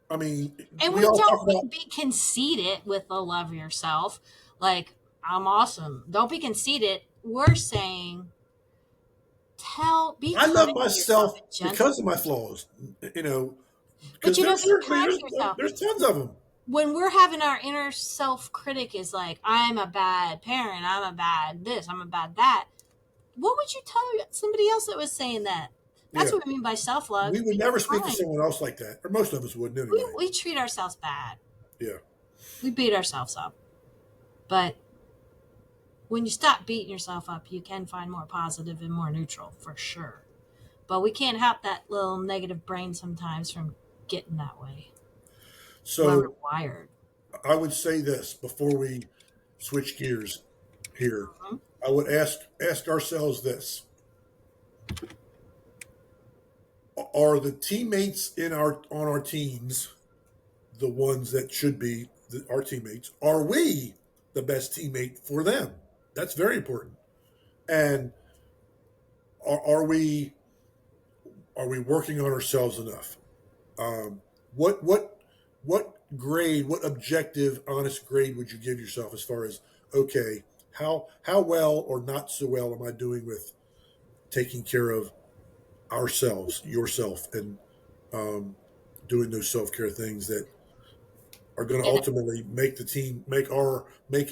I mean, And we we all talk don't about. be conceited with the love yourself. Like, I'm awesome. Don't be conceited. We're saying be I love kind to yourself myself and gentle. because of my flaws, you know, But because be kind to yourself. there's tons of them. When we're having our inner self critic is like, I'm a bad parent, I'm a bad this, I'm a bad that. What would you tell somebody else that was saying that? That's Yeah, what we mean by self love. we would Be never speak to kind. someone else like that, or most of us wouldn't We, anyway. we treat ourselves bad. Yeah. We beat ourselves up. But when you stop beating yourself up, you can find more positive and more neutral for sure. But we can't help that little negative brain sometimes from getting that way. It's why we're So wired. I would say this before we switch gears here. Mhm. I would ask ourselves this: are the teammates on our teams the ones that should be our teammates? Are we the best teammate for them? That's very important. And are we working on ourselves enough? Um, what grade, what objective, honest grade would you give yourself as far as okay, how well or not so well am I doing with taking care of ourselves, yourself, and um, doing those self care things that are going to And ultimately make the team, make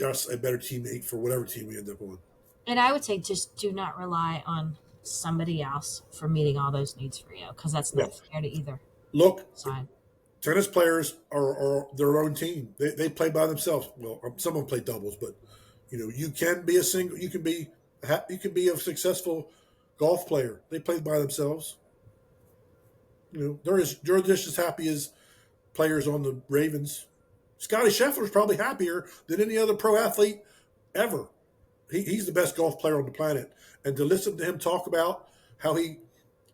us a better teammate for whatever team we end up on. and I would say just do not rely on somebody else for meeting all those needs for you because that's Yeah. not fair to either Look, side. tennis players are their own team. They play by themselves. Well, some of them play doubles, but you can be a single. You can be a successful golf player. They play by themselves. They're just as happy as players on the Ravens. Scotty Scheffler's probably happier than any other pro athlete ever. He's the best golf player on the planet. And to listen to him talk about how he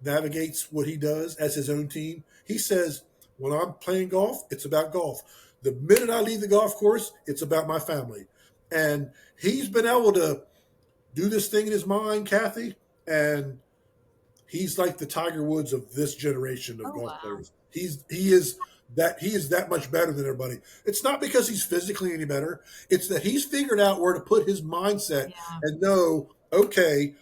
navigates what he does as his own team, he says, when I'm playing golf, it's about golf. The minute I leave the golf course, it's about my family. And he's been able to do this thing in his mind, Kathy, and he's like the Tiger Woods of this generation of Oh golf wow. players. He is that much better than everybody. It's not because he's physically any better. It's that he's figured out where to put his mindset Yeah. and know, okay,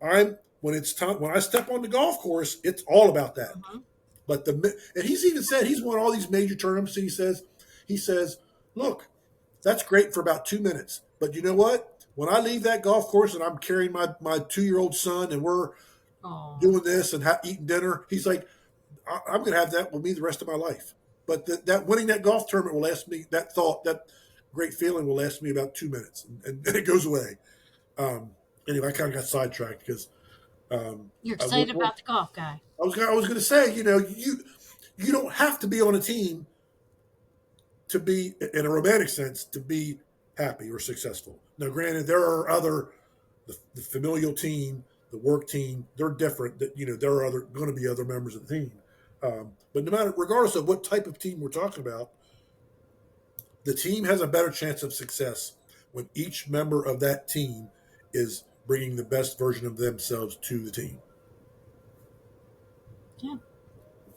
I'm when it's time when I step on the golf course, it's all about that. Mhm. But and he's even said he's won all these major tournaments, and he says, look, that's great for about 2 minutes, but you know what? When I leave that golf course and I'm carrying my 2-year-old son and we're Oh. doing this and eating dinner, he's like, I'm going to have that with me the rest of my life. But that winning that golf tournament will last me. That great feeling will last me about 2 minutes, and it goes away. Um, anyway, I kind of got sidetracked because You're I, excited about the golf guy. I was going to say, you don't have to be on a team to be, in a romantic sense, to be happy or successful. Now, granted, there are the familial team, the work team, they're different. That there are going to be other members of the team. But no matter, regardless of what type of team we're talking about, the team has a better chance of success when each member of that team is bringing the best version of themselves to the team. Yeah.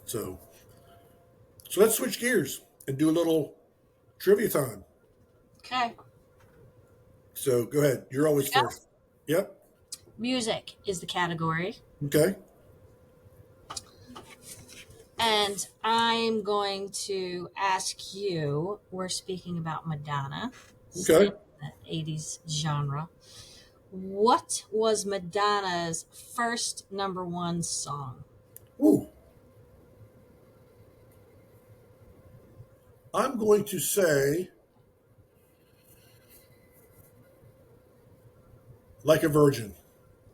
So, so let's switch gears and do a little trivia time. Okay. So go ahead. You're always Here we go. first. Yep. Music is the category. Okay. And I'm going to ask you, we're speaking about Madonna, Okay. staying in the 80s genre. What was Madonna's first number one song? Ooh. I'm going to say like a virgin.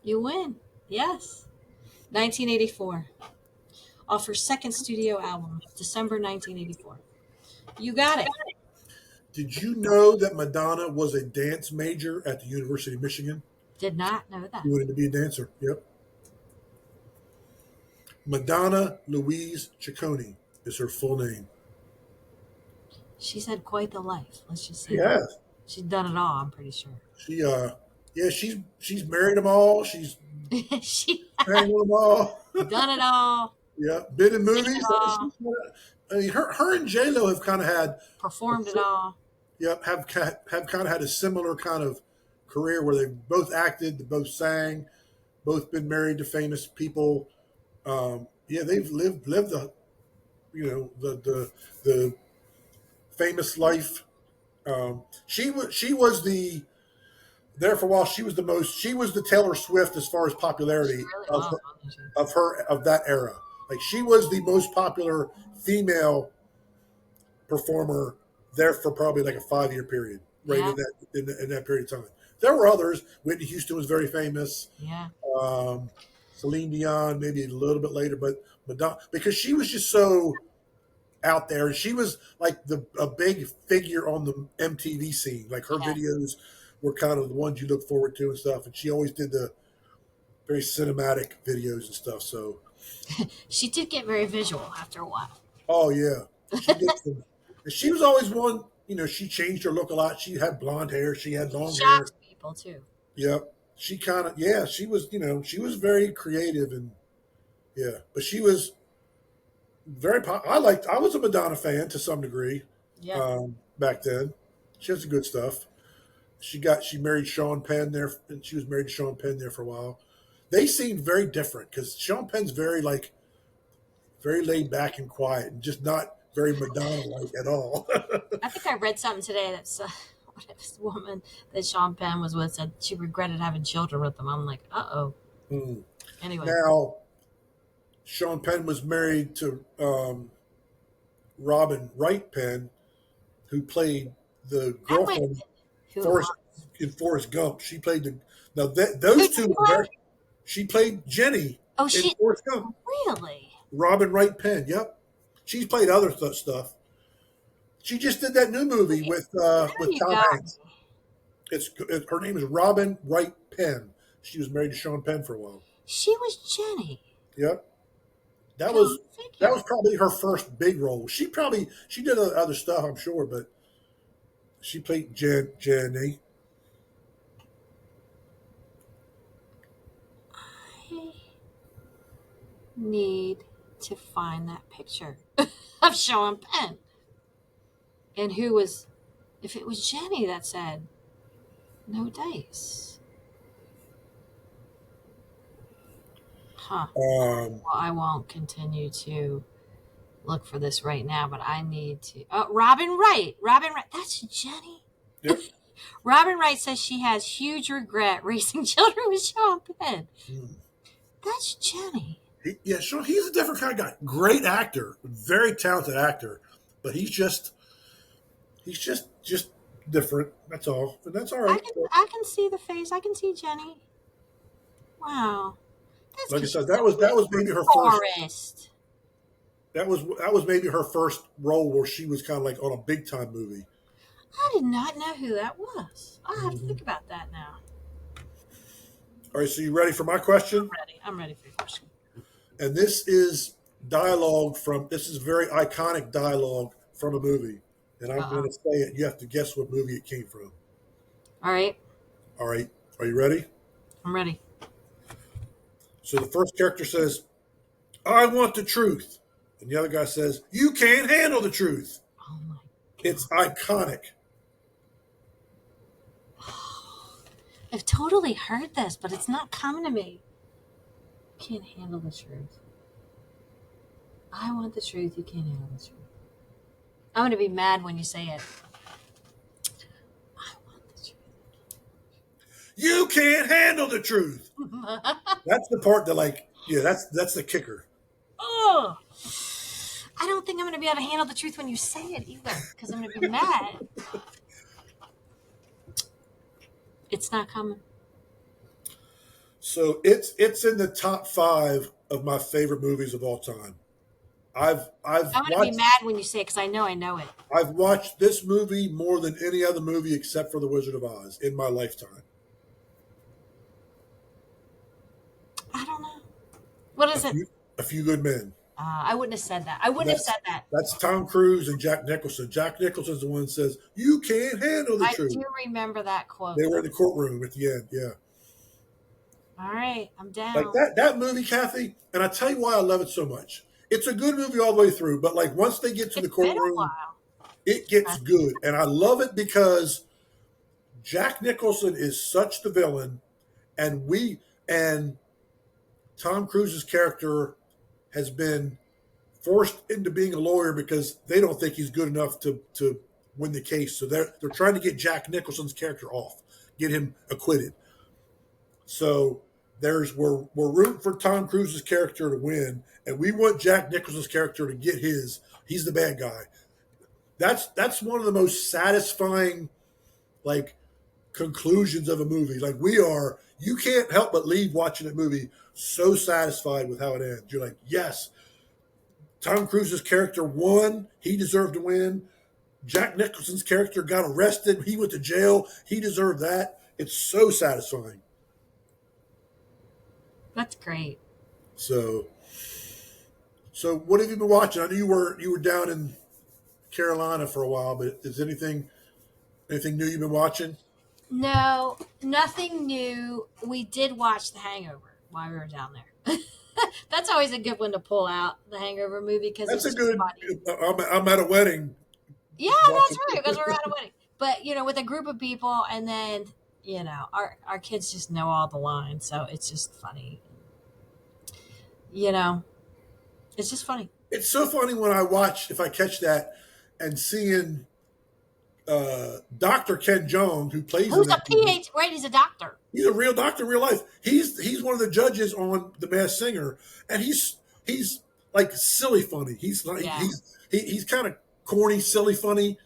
You win. Yes. 1984. Off her second studio album, December 1984. You got it. Did you know that Madonna was a dance major at the University of Michigan? Did not know She that. wanted to be a dancer. Yep. Madonna Louise Ciccone is her full name. She's had quite the life. Let's just say that. Yeah. She's done it all, I'm pretty sure. Yeah, she's married them all. She's She married them all. done it all, Yeah, been in seen it movies. all, I mean, her and J Lo have kind of had, performed it all. yep, have kind of had a similar kind of career where they've both acted, they both sang, both been married to famous people. Yeah, they've lived the famous life. She was the there for a while. She was the Taylor Swift as far as She popularity really of was, her, wasn't she? of that era. Like she was the most popular female performer there for probably like a 5 year period, right Yeah, in that period of time. There were others. Whitney Houston was very famous. yeah, Um, Celine Dion maybe a little bit later, but Madonna because she was just so out there, and she was like a big figure on the MTV scene. Like her yeah. videos were kind of the ones you look forward to and stuff, and she always did the very cinematic videos and stuff. So, She did get very visual after a while. oh yeah, she did. And she was always one. She changed her look a lot. She had blonde hair. She had long hair. Shocked people too. Yep. she kind of, yeah, she was, she was very creative and yeah, but she was I was a Madonna fan to some degree Yeah. back then. She had some good stuff. She married Sean Penn there, and she was married to Sean Penn there for a while. They seemed very different because Sean Penn's very laid back and quiet, and just not very Madonna like at all. I think I read something today that's what this woman that Sean Penn was with said she regretted having children with him. I'm like, uh-oh. Hmm. Anyway, Now, Sean Penn was married to Robin Wright Penn, who played the that might have girlfriend been who it Forrest was. in Forrest Gump. She played the now Who those did two he were very. play? She played Jenny Oh, in she Forrest Gump. really? Robin Wright Penn. Yep, she's played other stuff. She just did that new movie Okay, now with you Tom got Hanks. Her name is Robin Wright Penn. She was married to Sean Penn for a while. she was Jenny. Yep, that Go was that was figure. probably her first big role. She did other stuff, I'm sure, but she played Jenny. I need to find that picture of Sean Penn. And who was, if it was Jenny that said, no dice. Huh. Um, Well, I won't continue to look for this right now, but I need to. Oh, Robin Wright. Robin Wright. That's Jenny. yep. Robin Wright says she has huge regret raising children with Sean Penn. Hmm. That's Jenny. Yeah, sure. He's a different kind of guy. Great actor, very talented actor, but he's just different. That's all, and that's all I right. can I can see the face. I can see Jenny. Wow. That's Like I because said, she's so that big was for maybe her first. Forrest. That was maybe her first role where she was kind of like on a big time movie. I did not know who that was. I'll have to Mhm. think about that now. All right, so you ready for my question? I'm ready. I'm ready for your question. And this is dialogue from. This is very iconic dialogue from a movie, and I'm going Uh-oh. to say it. You have to guess what movie it came from. All right. All right, are you ready? I'm ready. So the first character says, "I want the truth," and the other guy says, "You can't handle the truth." Oh my It's god. iconic. I've totally heard this, but it's not coming to me. Can't handle the truth. I want the truth. You can't handle the truth. I'm going to be mad when you say it. I want the You can't handle the truth. truth. That's the part that, like, yeah, that's the kicker. Oh, I don't think I'm going to be able to handle the truth when you say it either, because I'm going to be mad. It's not coming. So it's in the top five of my favorite movies of all time. I've I'm going to be watched mad when you say it because I know it. I've watched this movie more than any other movie except for The Wizard of Oz in my lifetime. I don't know. What A is it? few a few good men. I wouldn't have said that. I wouldn't have That's said that. that's Tom Cruise and Jack Nicholson. Jack Nicholson's the one that says, "You can't handle the I truth." do remember that quote. They were in the courtroom at the end. Yeah. All right, I'm Like down. that movie, Kathy, and I tell you why I love it so much. It's a good movie all the way through, but like once they get to the It's been a courtroom, while. it gets good. And I love it because Jack Nicholson is such the villain, and and Tom Cruise's character has been forced into being a lawyer because they don't think he's good enough to win the case. So they're trying to get Jack Nicholson's character off, get him acquitted. So we're rooting for Tom Cruise's character to win, and we want Jack Nicholson's character to get his. He's the bad guy. That's one of the most satisfying like conclusions of a movie. Like you can't help but leave watching a movie so satisfied with how it ends. You're like, yes, Tom Cruise's character won. He deserved to win. Jack Nicholson's character got arrested. He went to jail. He deserved that. It's so satisfying. That's great. So, so what have you been watching? I know you were down in Carolina for a while, but is anything new you've been watching? No, nothing new. We did watch The Hangover while we were down there. That's always a good one to pull out, the Hangover movie, because That's it's a just good. funny. I'm at a wedding Yeah, that's watching. right, because we're at a wedding. But with a group of people, and then our kids just know all the lines, so it's just funny. You know, it's just funny. It's so funny when I watch, if I catch that, and seeing Dr. Ken Jeong, who plays in Who's a that movie. PH? Right, he's a doctor. He's a real doctor in real life. He's one of the judges on The Masked Singer, and he's like silly funny. He's like Yeah, he's kind of corny, silly funny,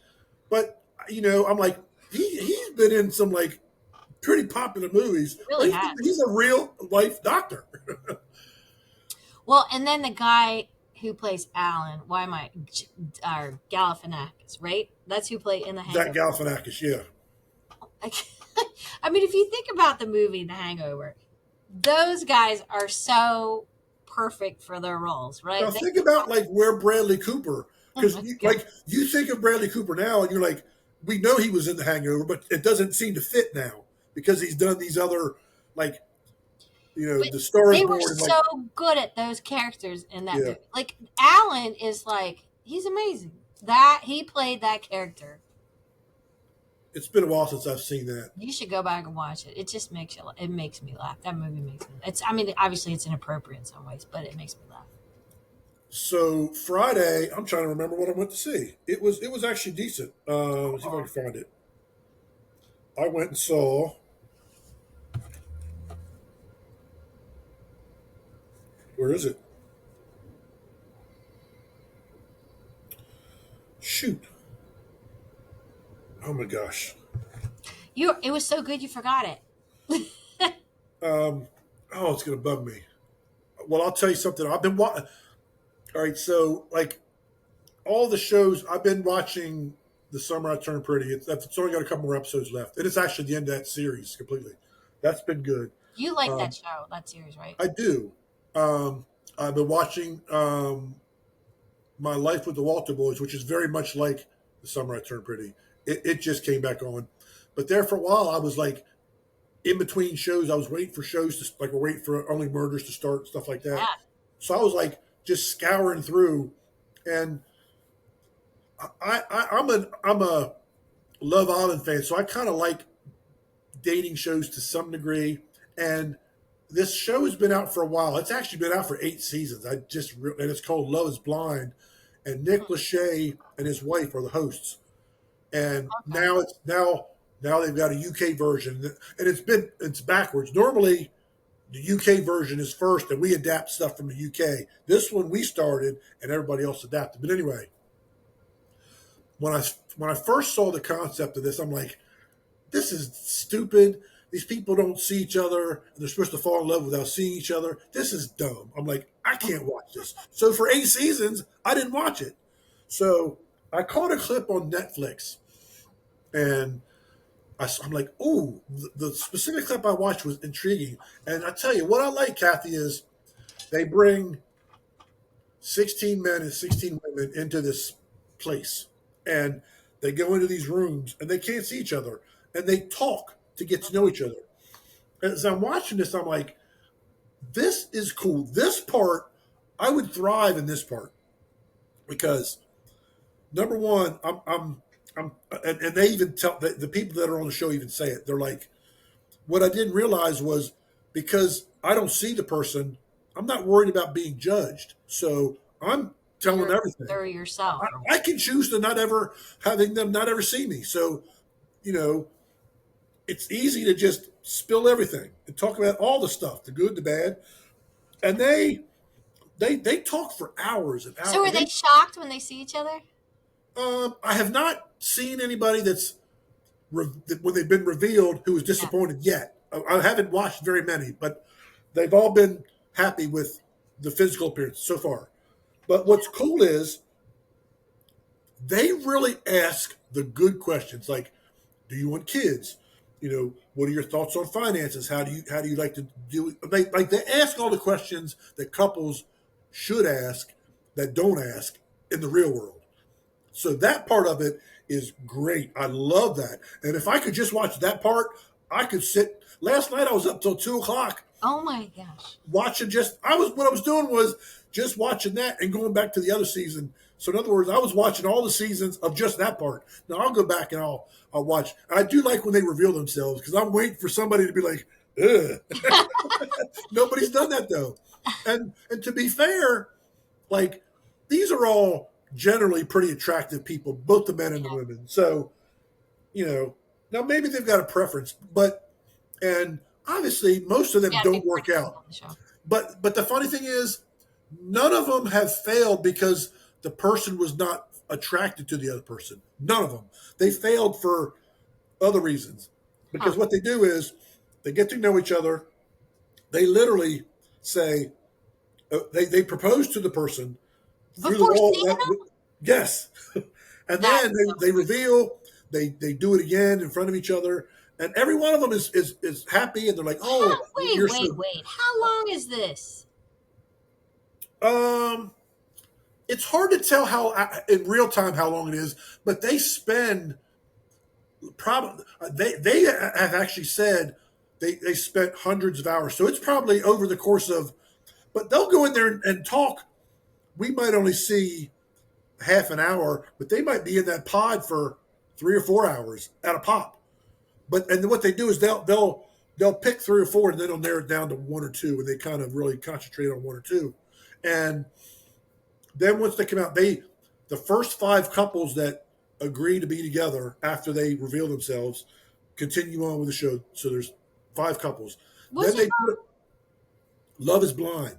but I'm like he's been in some like pretty popular movies, he but really has. he's a real life doctor. Well, and then the guy who plays Alan, why am I, Galifianakis, right? That's who played in The Zach Hangover. Galifianakis, yeah. I mean, if you think about the movie The Hangover, those guys are so perfect for their roles, Now right? think about like where Bradley Cooper, because That's good. like you think of Bradley Cooper now, and you're like, we know he was in The Hangover, but it doesn't seem to fit now because he's done these other like But the Star is they were Born and like so good at those characters in that yeah. movie. Like Alan is like he's amazing. That he played that character. It's been a while since I've seen that. You should go back and watch it. It just makes you. It makes me laugh. That movie makes me. It's. I mean, obviously, it's inappropriate in some ways, but it makes me laugh. So Friday, I'm trying to remember what I went to see. It was actually decent. Let's see if I can find it. I went and saw. Where is it? Shoot! Oh my gosh. You. It was so good you forgot it. Um, oh, it's gonna bug me. Well, I'll tell you something. I've been watching. All right, so like all the shows I've been watching, The Summer I Turned Pretty. It's only got a couple more episodes left, and it's actually the end of that series completely. That's been good. You like that Um, show, that series, right? I do. I've been watching My Life with the Walter Boys, which is very much like The Summer I Turned Pretty. It just came back on, but there for a while I was like in between shows. I was waiting for shows to like waiting for Only Murders to start, stuff like that. Yeah. So I was like just scouring through, and I'm a Love Island fan, so I kind of like dating shows to some degree. And this show has been out for a while. It's actually been out for 8 seasons. And it's called Love Is Blind. And Nick Lachey and his wife are the hosts. And Okay. now they've got a UK version, and it's backwards. Normally, the UK version is first, and we adapt stuff from the UK. This one we started, and everybody else adapted. But anyway, when I first saw the concept of this, I'm like, this is stupid. These people don't see each other, and they're supposed to fall in love without seeing each other. This is dumb. I'm like, I can't watch this. So for 8 seasons, I didn't watch it. So I caught a clip on Netflix, and I'm like, ooh, the specific clip I watched was intriguing. And I tell you, what I like, Kathy, is they bring 16 men and 16 women into this place. And they go into these rooms and they can't see each other. And they talk to get to know each other. As I'm watching this, I'm like, this is cool. This part, I would thrive in this part because number one, and they even tell the people that are on the show even say it. They're like, what I didn't realize was because I don't see the person, I'm not worried about being judged. So I'm telling You're everything. through yourself. I can choose to not ever having them not ever see me. So, you know, it's easy to just spill everything and talk about all the stuff, the good, the bad. And they talk for hours and So hours. are they shocked when they see each other? I have not seen anybody when they've been revealed who was Yeah. disappointed yet. I haven't watched very many, but they've all been happy with the physical appearance so far. But what's cool is they really ask the good questions like, do you want kids? What are your thoughts on finances? How do you like to do it? They ask all the questions that couples should ask that don't ask in the real world. So that part of it is great. I love that. And if I could just watch that part, I could sit. Last night I was up till 2 o'clock Oh my gosh. watching just. I was what I was doing was just watching that and going back to the other season. So in other words, I was watching all the seasons of just that part. Now I'll go back and I'll watch. I do like when they reveal themselves because I'm waiting for somebody to be like, ugh. Nobody's done that though. And to be fair, like these are all generally pretty attractive people, both the men and the women. So, you know, now maybe they've got a preference, but and obviously most of them Yeah, don't big work preference out. on the show. But the funny thing is, none of them have failed because the person was not attracted to the other person. None of them. They failed for other reasons. Huh. Because what they do is they get to know each other. They literally say they propose to the person through the Before wall. seeing them? Yes, and then That's so they reveal. They do it again in front of each other, and every one of them is happy, and they're like, how, "Oh, wait, you're wait, so." wait. How long is this? Um, it's hard to tell how in real time how long it is, but they spend probably they have actually said they spent hundreds of hours, so it's probably over the course of. But they'll go in there and talk. We might only see half an hour, but they might be in that pod for 3 or 4 hours at a pop. But and what they do is they'll pick 3 or 4 and then they'll narrow it down to one or two, and they kind of really concentrate on one or two. And then once they come out, the first 5 couples that agree to be together after they reveal themselves continue on with the show. So there's 5 couples. What's Then it they put Love is Blind.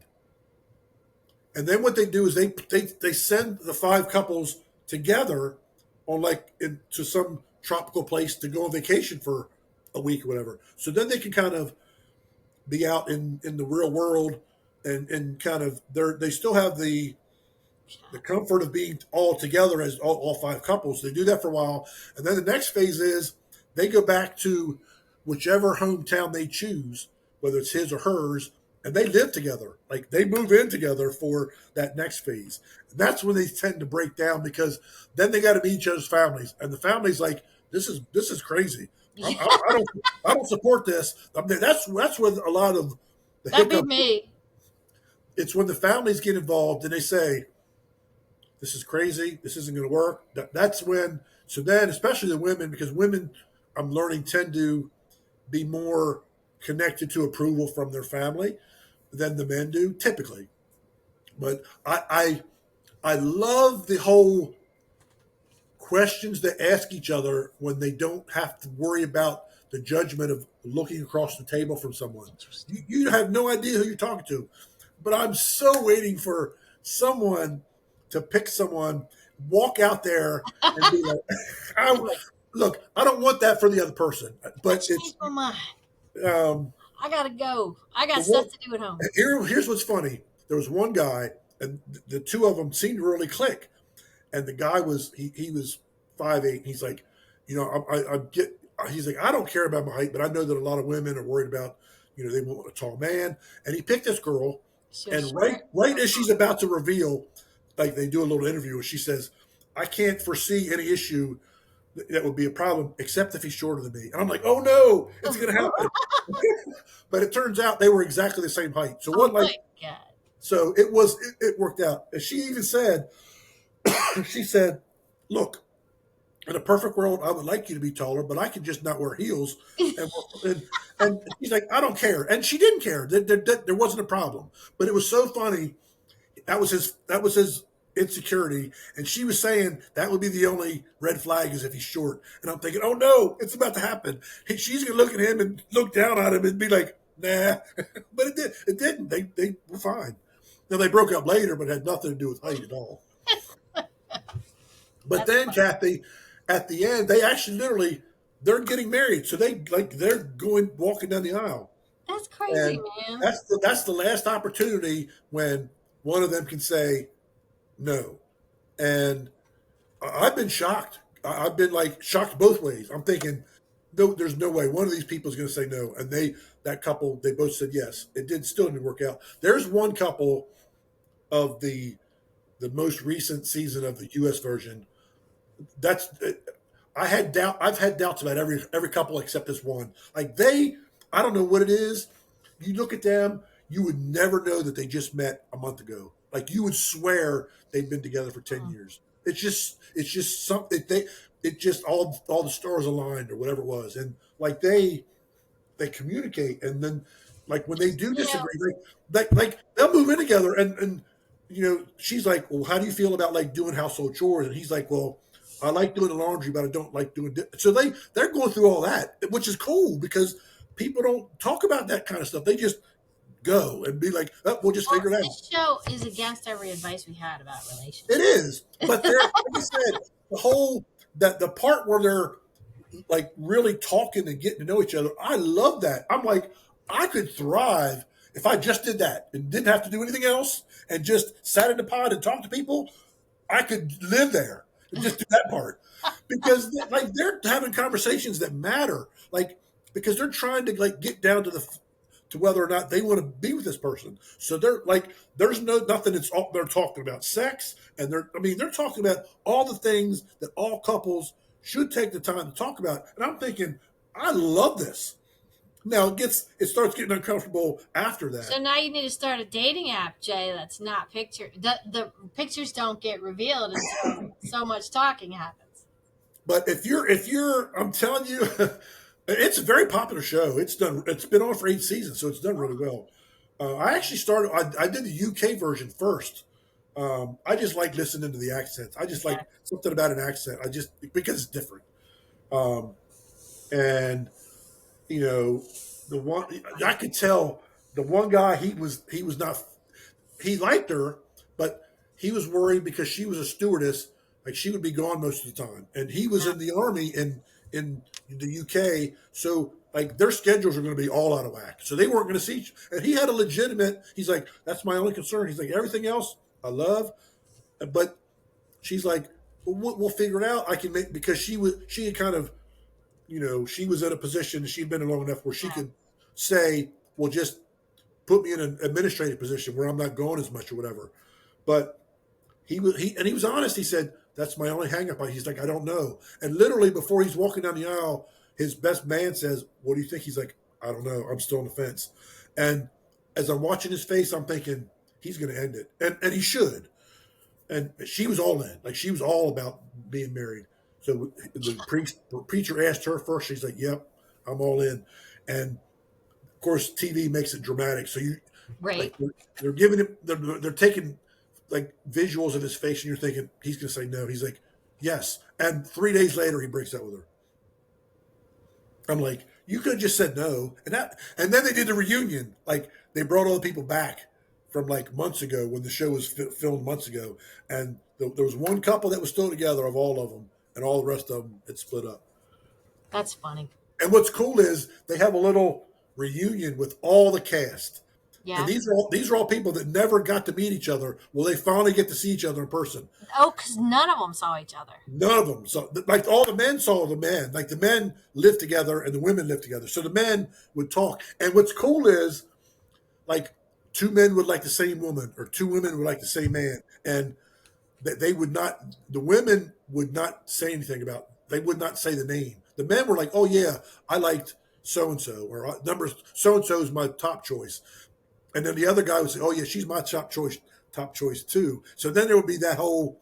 And then what they do is they send the 5 couples together on to some tropical place to go on vacation for a week or whatever. So then they can kind of be out in the real world and kind of they still have the comfort of being all together as all 5 couples. They do that for a while, and then the next phase is they go back to whichever hometown they choose, whether it's his or hers, and they live together. Like they move in together for that next phase. And that's when they tend to break down because then they got to meet each other's families, and the family's like, "This is crazy. yeah, I don't support this." I mean, that's where a lot of the that'd be hiccup. me. It's when the families get involved and they say, this is crazy. This isn't going to work. That's when, so then, especially the women, because women, I'm learning, tend to be more connected to approval from their family than the men do, typically. But I love the whole questions they ask each other when they don't have to worry about the judgment of looking across the table from someone. Interesting. You have no idea who you're talking to. But I'm so waiting for someone to pick someone, walk out there and be like, I, Like, look, I don't want that for the other person. I But it's changed my mind. um, I gotta go. I the got one, stuff to do at home. here's what's funny. There was one guy, and the two of them seemed to really click. And the guy was he was 5'8". He's like, I get. He's like, I don't care about my height, but I know that a lot of women are worried about, they want a tall man. And he picked this girl, She was and right short. right as she's about to reveal, like they do a little interview, and she says, I can't foresee any issue that would be a problem, except if he's shorter than me. And I'm like, oh no, it's gonna happen. But it turns out they were exactly the same height. So Oh one my like god. so it worked out. And she even said, she said, look, in a perfect world, I would like you to be taller, but I can just not wear heels. And and, and she's like, I don't care, and she didn't care. There wasn't a problem, but it was so funny. That was his insecurity, and she was saying that would be the only red flag is if he's short. And I'm thinking, oh no, it's about to happen. And she's gonna look at him and look down on him and be like, nah. But it did. It didn't. They were fine. Now they broke up later, but it had nothing to do with height at all. But That's then, fun. Kathy, at the end, they actually literally they're getting married. So they're going walking down the aisle, That's crazy, and man. that's the last opportunity when one of them can say no. And I've been shocked. I've been like shocked both ways. I'm thinking, no, there's no way one of these people is going to say no. And that couple, they both said yes. It did still didn't work out. There's one couple of the most recent season of the U.S. version. that's I had doubt. I've had doubts about every couple except this one. Like they, I don't know what it is. You look at them, you would never know that they just met a month ago. Like you would swear they've been together for 10 years. It's just something it just all the stars aligned or whatever it was, and like they communicate, and then like when they do You know, disagree, like they'll move in together, and she's like, well, how do you feel about like doing household chores? And he's like, well, I like doing the laundry, but I don't like doing so they're going through all that, which is cool because people don't talk about that kind of stuff. They just go and be like, oh, we'll just well, figure it out. this show is against every advice we had about It relationships. is, but they're like I said, the whole that the part where they're like really talking and getting to know each other. I love that. I'm like, I could thrive if I just did that and didn't have to do anything else and just sat in the pod and talked to people. I could live there and just do that part because like they're having conversations that matter. Like because they're trying to like get down to whether or not they want to be with this person. So they're like, there's nothing. It's all they're talking about sex, and they're talking about all the things that all couples should take the time to talk about. And I'm thinking, I love this. Now it starts getting uncomfortable after So that. now you need to start a dating app, Jay. That's not picture. The pictures don't get revealed until so much talking happens. But if you're, I'm telling you, it's a very popular show. It's done. It's been on for 8 seasons, so it's done really well. I actually started. I did the UK version first. I just like listening to the accents. I just Yeah, like something about an accent. I just because it's different. Um, and you know, the one I could tell the one guy he was not he liked her, but he was worried because she was a stewardess. Like she would be gone most of the time, and he was yeah. in the army in the UK. So like their schedules are going to be all out of whack. So they weren't going to see. And he had a legitimate. He's like, that's my only concern. He's like, everything else I love, but she's like, well, we'll figure it out. I can make because she had kind of she was in a position she'd been in long enough where she Yeah. could say, well, just put me in an administrative position where I'm not going as much or whatever. But he was honest. He said, that's my only hang up. He's like, I don't know. And literally before he's walking down the aisle, his best man says, what do you think? He's like, I don't know. I'm still on the fence. And as I'm watching his face, I'm thinking, he's going to end it. And he should. And she was all in. Like she was all about being married. So the preacher asked her first. She's like, yep, I'm all in. And of course, TV makes it dramatic. So you Right. like they're giving him they're taking like visuals of his face, and you're thinking he's going to say no. He's like yes, and 3 days later he breaks up with her. I'm like, you could have just said no, and then they did the reunion. Like they brought all the people back from like months ago when the show was filmed months ago, and there was one couple that was still together of all of them, and all the rest of them had split up. That's funny. And what's cool is they have a little reunion with all the cast. And Yeah. these are all people that never got to meet each other. Well, they finally get to see each other in person. Oh, because none of them saw each other. None of them. So, like all the men saw the men. Like the men lived together and the women lived together. So the men would talk. And what's cool is like two men would like the same woman, or two women would like the same man, and that they would not. The women would not say anything about. They would not say the name. The men were like, "Oh yeah, I liked so and so, or number so and so is my top choice." And then the other guy would say, "Oh yeah, she's my top choice too." So then there would be that whole,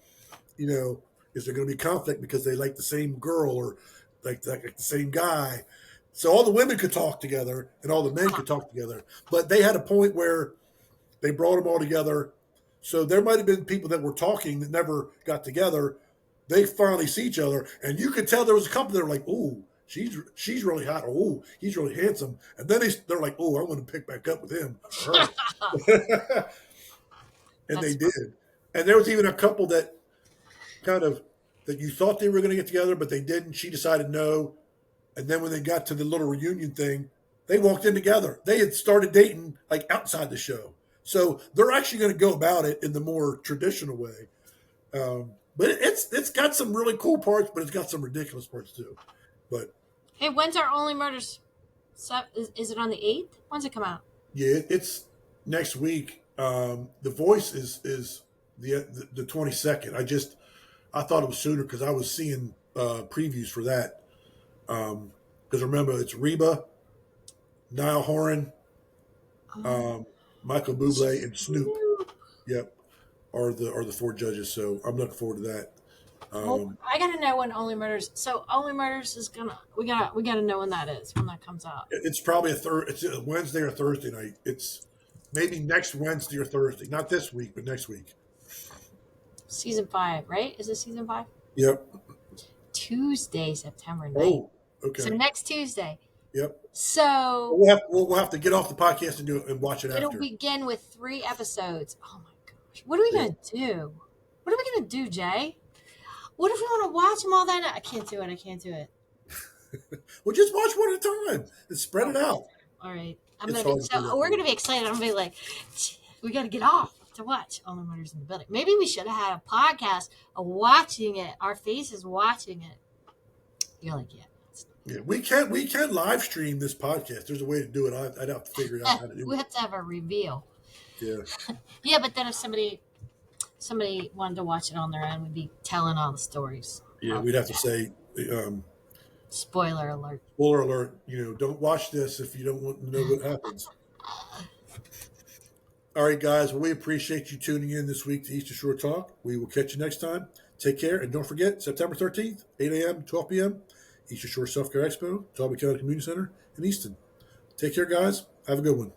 is there going to be conflict because they like the same girl or like the same guy? So all the women could talk together and all the men Huh. could talk together, but they had a point where they brought them all together. So there might have been people that were talking that never got together. They finally see each other, and you could tell there was a couple that were like, "Ooh, she's really hot," or "Ooh, he's really handsome," and then they're like, "Oh, I want to pick back up with him or her," and That's they fun. did. And there was even a couple that kind of that you thought they were going to get together, but they didn't. She decided no, and then when they got to the little reunion thing, they walked in together. They had started dating like outside the show, so they're actually going to go about it in the more traditional way. But it's got some really cool parts, but it's got some ridiculous parts too. But Hey, when's our Only Murders? Is it on the 8th? When's it come out? yeah, it's next week. The Voice is the 22nd. I thought it was sooner because I was seeing previews for that. Because remember, it's Reba, Niall Horan, Oh, um, Michael Bublé, and Snoop. Yep, are the four judges. So I'm looking forward to that. well, Um, I gotta know when Only Murders. So Only Murders is gonna. We gotta know when that is when that comes out. it's probably it's a Wednesday or Thursday night. It's maybe next Wednesday or Thursday. Not this week, but next week. Season 5, right? Is it season 5? Yep. Tuesday, September 9th. Oh, So okay. next Tuesday. Yep. So We'll have to get off the podcast and do it and watch it it'll after. begin with 3 episodes. Oh my gosh. What are we Yeah. gonna do? What are we gonna do, Jay? What if we want to watch them all that night? I can't do it. I can't do it. Well, just watch one at a time and spread it Okay. out. All right. It's hard to do that. We're gonna be excited. I'm gonna be like, we gotta get off to watch Only Murders in the Building. Maybe we should have had a podcast of watching it. Our faces watching it. You're like, yeah. Yeah, we can live stream this podcast. There's a way to do it. I'd have to figure out how to do We it. have to have a reveal. Yeah. Yeah, but then if somebody wanted to watch it on their own, we'd be telling all the stories. Yeah, we'd have to say, Spoiler alert. spoiler alert, don't watch this if you don't want to know what happens. All right, guys. Well, we appreciate you tuning in this week to Eastern Shore Talk. We will catch you next time. Take care. And don't forget, September 13th, 8 a.m., 12 p.m., Eastern Shore Self Care Expo, Talbot County Community Center in Easton. Take care, guys. Have a good one.